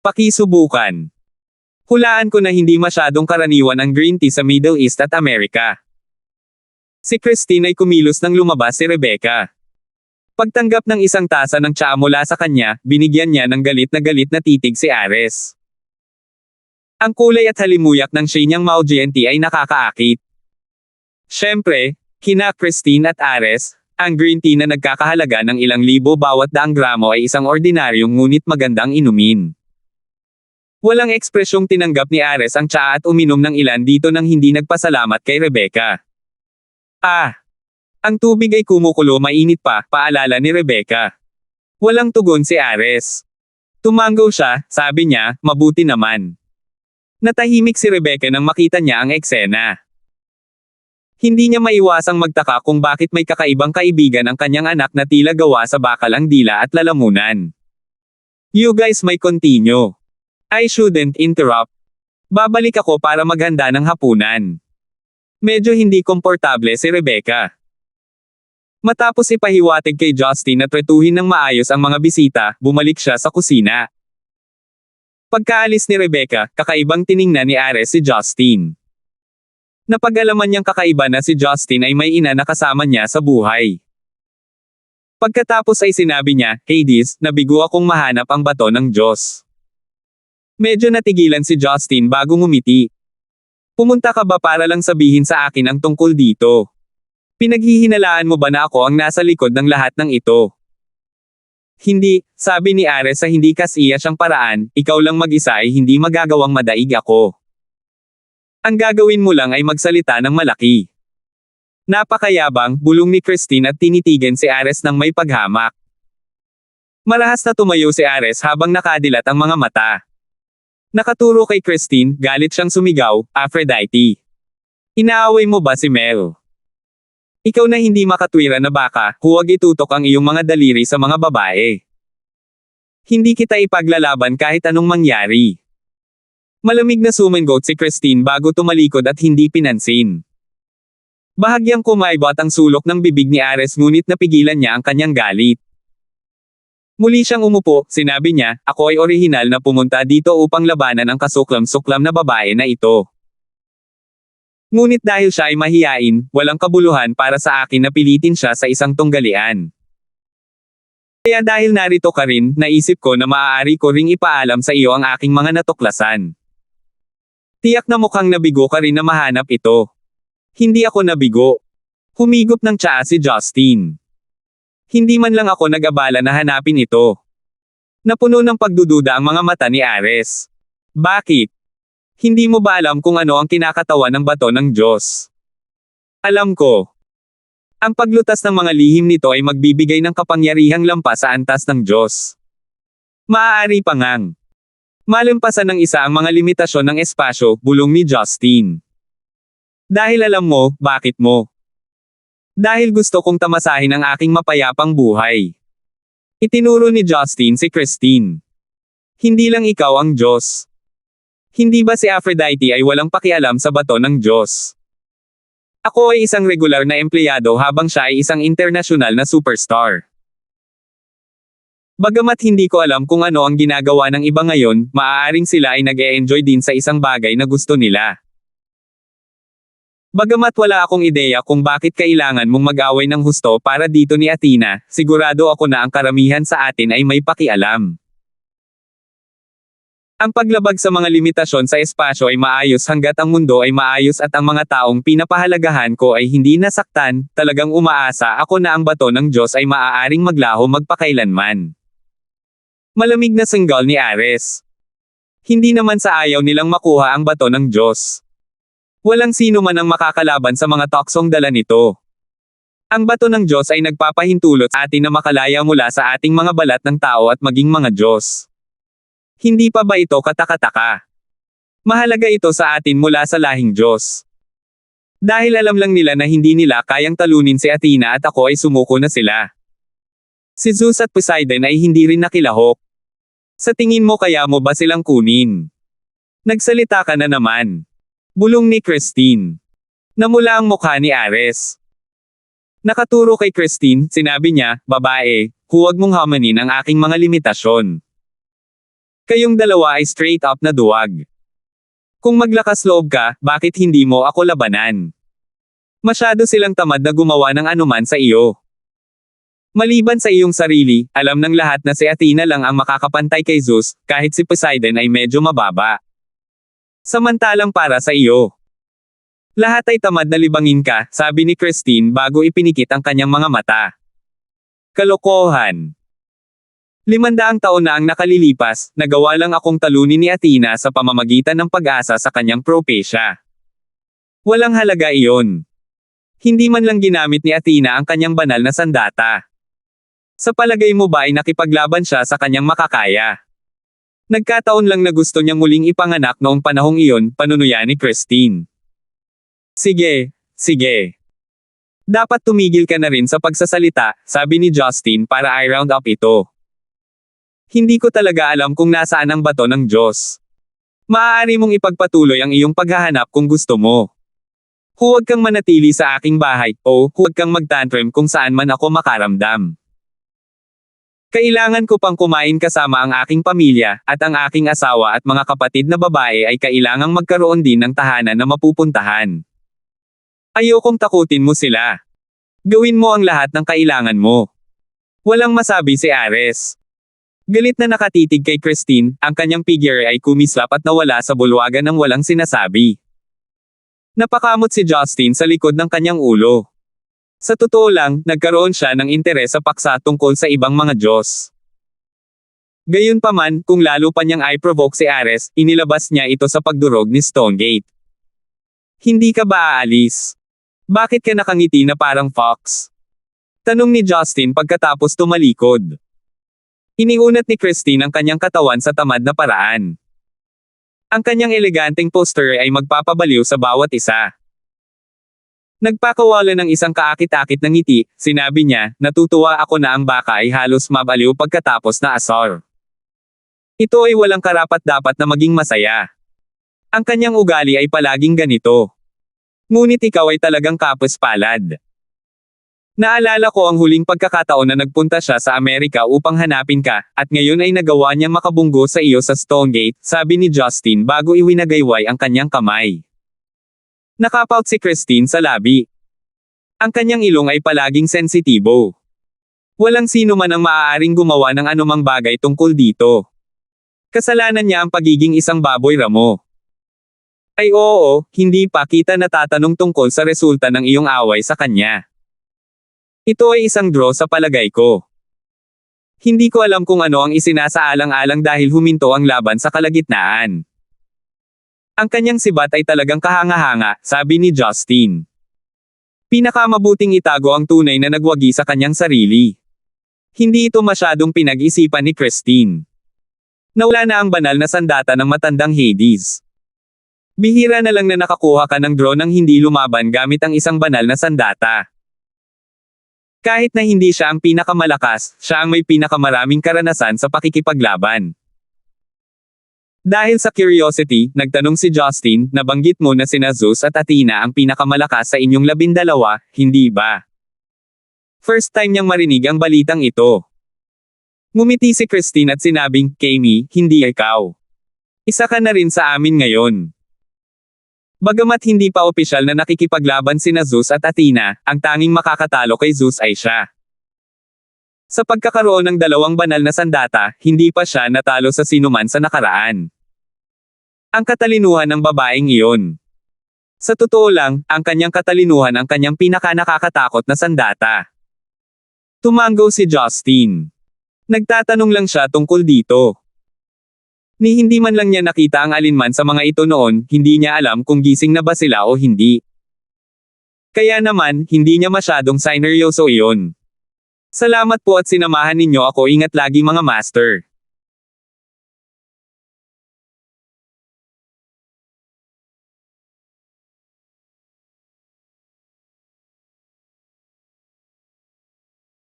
Pakisubukan. Hulaan ko na hindi masyadong karaniwan ang green tea sa Middle East at Amerika. Si Christine ay kumilos nang lumabas si Rebecca. Pagtanggap ng isang tasa ng tsaa mula sa kanya, binigyan niya ng galit na titig si Ares. Ang kulay at halimuyak ng Shinyang Maujianti ay nakakaakit. Siyempre, kina Christine at Ares, ang green tea na nagkakahalaga ng ilang libo bawat daang gramo ay isang ordinaryong ngunit magandang inumin. Walang ekspresyong tinanggap ni Ares ang tsaa at uminom ng ilan dito nang hindi nagpasalamat kay Rebecca. Ang tubig ay kumukulo mainit pa, paalala ni Rebecca. Walang tugon si Ares. Tumango siya, sabi niya, mabuti naman. Natahimik si Rebecca nang makita niya ang eksena. Hindi niya maiwasang magtaka kung bakit may kakaibang kaibigan ang kanyang anak na tila gawa sa bakal ang dila at lalamunan. You guys may continue. I shouldn't interrupt. Babalik ako para maghanda ng hapunan. Medyo hindi komportable si Rebecca. Matapos ipahiwatig kay Justine at tretuhin ng maayos ang mga bisita, bumalik siya sa kusina. Pagkaalis ni Rebecca, kakaibang tiningnan ni Ares si Justine. Napag-alaman niyang kakaiba na si Justin ay may ina na kasama niya sa buhay. Pagkatapos ay sinabi niya, Hades, nabigo akong mahanap ang bato ng Diyos. Medyo natigilan si Justin bago ngumiti. Pumunta ka ba para lang sabihin sa akin ang tungkol dito? Pinaghihinalaan mo ba na ako ang nasa likod ng lahat ng ito? Hindi, sabi ni Ares sa hindi kasiya siyang paraan, ikaw lang mag-isa ay hindi magagawang madaig ako. Ang gagawin mo lang ay magsalita ng malaki. Napakayabang, bulong ni Christine at tinitigan si Ares ng may paghamak. Marahas na tumayo si Ares habang nakadilat ang mga mata. Nakaturo kay Christine, galit siyang sumigaw, Aphrodite. Inaaway mo ba si Mel? Ikaw na hindi makatwira na baka, huwag itutok ang iyong mga daliri sa mga babae. Hindi kita ipaglalaban kahit anong mangyari. Malamig na sumingot si Christine bago tumalikod at hindi pinansin. Bahagyang kumaibot ang sulok ng bibig ni Ares ngunit napigilan niya ang kanyang galit. Muli siyang umupo, sinabi niya, ako ay orihinal na pumunta dito upang labanan ang kasuklam-suklam na babae na ito. Ngunit dahil siya ay mahiyain, walang kabuluhan para sa akin na pilitin siya sa isang tunggalian. Kaya dahil narito ka rin, naisip ko na maaari ko ring ipaalam sa iyo ang aking mga natuklasan. Tiyak na mukhang nabigo ka rin na mahanap ito. Hindi ako nabigo. Humigop ng tsaa si Justin. Hindi man lang ako nag-abala na hanapin ito. Napuno ng pagdududa ang mga mata ni Ares. Bakit? Hindi mo ba alam kung ano ang kinakatawan ng bato ng Diyos? Alam ko. Ang paglutas ng mga lihim nito ay magbibigay ng kapangyarihang lampas sa antas ng Diyos. Maaari pa ngang malimpasan ng isa ang mga limitasyon ng espasyo, bulong ni Justin. Dahil alam mo, bakit mo? Dahil gusto kong tamasahin ang aking mapayapang buhay. Itinuro ni Justin si Christine. Hindi lang ikaw ang Diyos. Hindi ba si Aphrodite ay walang pakialam sa bato ng Diyos? Ako ay isang regular na empleyado habang siya ay isang internasyonal na superstar. Bagamat hindi ko alam kung ano ang ginagawa ng iba ngayon, maaaring sila ay nag-e-enjoy din sa isang bagay na gusto nila. Bagamat wala akong ideya kung bakit kailangan mong mag-away ng husto para dito ni Athena, sigurado ako na ang karamihan sa atin ay may pakialam. Ang paglabag sa mga limitasyon sa espasyo ay maayos hanggat ang mundo ay maayos at ang mga taong pinapahalagahan ko ay hindi nasaktan, talagang umaasa ako na ang bato ng Diyos ay maaaring maglaho magpakailanman. Malamig na sanggal ni Ares. Hindi naman sa ayaw nilang makuha ang bato ng Diyos. Walang sino man ang makakalaban sa mga toksong dala nito. Ang bato ng Diyos ay nagpapahintulot sa atin na makalaya mula sa ating mga balat ng tao at maging mga Diyos. Hindi pa ba ito katakataka? Mahalaga ito sa atin mula sa lahing Diyos. Dahil alam lang nila na hindi nila kayang talunin si Athena at ako ay sumuko na sila. Si Zeus at Poseidon ay hindi rin nakilahok. Sa tingin mo kaya mo ba silang kunin? Nagsalita ka na naman. Bulong ni Christine. Namula ang mukha ni Ares. Nakaturo kay Christine, sinabi niya, babae, huwag mong hamanin ang aking mga limitasyon. Kayong dalawa ay straight up na duwag. Kung maglakas loob ka, bakit hindi mo ako labanan? Masyado silang tamad na gumawa ng anuman sa iyo. Maliban sa iyong sarili, alam ng lahat na si Athena lang ang makakapantay kay Zeus, kahit si Poseidon ay medyo mababa. Samantalang para sa iyo. Lahat ay tamad na libangin ka, sabi ni Christine bago ipinikit ang kanyang mga mata. Kalokohan. 500 taon na ang nakalilipas, nagawa lang akong talunin ni Athena sa pamamagitan ng pag-asa sa kanyang propesya. Walang halaga iyon. Hindi man lang ginamit ni Athena ang kanyang banal na sandata. Sa palagay mo ba ay nakipaglaban siya sa kanyang makakaya? Nagkataon lang na gusto niyang muling ipanganak noong panahong iyon, panunuya ni Christine. Sige, sige. Dapat tumigil ka na rin sa pagsasalita, sabi ni Justin para i-round up ito. Hindi ko talaga alam kung nasaan ang bato ng Diyos. Maaari mong ipagpatuloy ang iyong paghahanap kung gusto mo. Huwag kang manatili sa aking bahay, o huwag kang magtantrum kung saan man ako makaramdam. Kailangan ko pang kumain kasama ang aking pamilya, at ang aking asawa at mga kapatid na babae ay kailangang magkaroon din ng tahanan na mapupuntahan. Ayokong takutin mo sila. Gawin mo ang lahat ng kailangan mo. Walang masabi si Ares. Galit na nakatitig kay Christine, ang kanyang figure ay kumislap at nawala sa bulwagan ng walang sinasabi. Napakamot si Justin sa likod ng kanyang ulo. Sa totoo lang, nagkaroon siya ng interes sa paksa tungkol sa ibang mga Diyos. Gayunpaman, kung lalo pa niyang i-provoke si Ares, inilabas niya ito sa pagdurog ni Stonegate. Hindi ka ba aalis? Bakit ka nakangiti na parang fox? Tanong ni Justin pagkatapos tumalikod. Iniunat ni Christine ang kanyang katawan sa tamad na paraan. Ang kanyang eleganteng poster ay magpapabaliw sa bawat isa. Nagpakawala ng isang kaakit-akit na ngiti, sinabi niya, natutuwa ako na ang baka ay halos mabaliw pagkatapos na asar. Ito ay walang karapat-dapat na maging masaya. Ang kanyang ugali ay palaging ganito. Ngunit ikaw ay talagang kapos-palad. Naalala ko ang huling pagkakataon na nagpunta siya sa Amerika upang hanapin ka, at ngayon ay nagawa niyang makabunggo sa iyo sa Stonegate, sabi ni Justin bago iwinagayway ang kanyang kamay. Nakapout si Christine sa labi. Ang kanyang ilong ay palaging sensitibo. Walang sino man ang maaaring gumawa ng anumang bagay tungkol dito. Kasalanan niya ang pagiging isang baboy ramo. Ay oo, hindi pa kita natatanong tungkol sa resulta ng iyong away sa kanya. Ito ay isang draw sa palagay ko. Hindi ko alam kung ano ang isinasaalang-alang dahil huminto ang laban sa kalagitnaan. Ang kanyang sibat ay talagang kahanga-hanga, sabi ni Justin. Pinakamabuting itago ang tunay na nagwagi sa kanyang sarili. Hindi ito masyadong pinag-isipan ni Christine. Nawala na ang banal na sandata ng matandang Hades. Bihira na lang na nakakuha ka ng draw nang hindi lumaban gamit ang isang banal na sandata. Kahit na hindi siya ang pinakamalakas, siya ang may pinakamaraming karanasan sa pakikipaglaban. Dahil sa curiosity, nagtanong si Justin, nabanggit mo na sina Zeus at Athena ang pinakamalakas sa inyong 12, hindi ba? First time niyang marinig ang balitang ito. Ngumiti si Christine at sinabing, Kami, hindi ikaw. Isa ka na rin sa amin ngayon. Bagamat hindi pa opisyal na nakikipaglaban sina Zeus at Athena, ang tanging makakatalo kay Zeus ay siya. Sa pagkakaroon ng 2 banal na sandata, hindi pa siya natalo sa sinuman sa nakaraan. Ang katalinuhan ng babaeng iyon. Sa totoo lang, ang kanyang katalinuhan ang kanyang pinakanakakatakot na sandata. Tumango si Justin. Nagtatanong lang siya tungkol dito. Ni hindi man lang niya nakita ang alinman sa mga ito noon, hindi niya alam kung gising na ba sila o hindi. Kaya naman, hindi niya masyadong sineryoso iyon. Salamat po at sinamahan ninyo ako, ingat lagi mga master.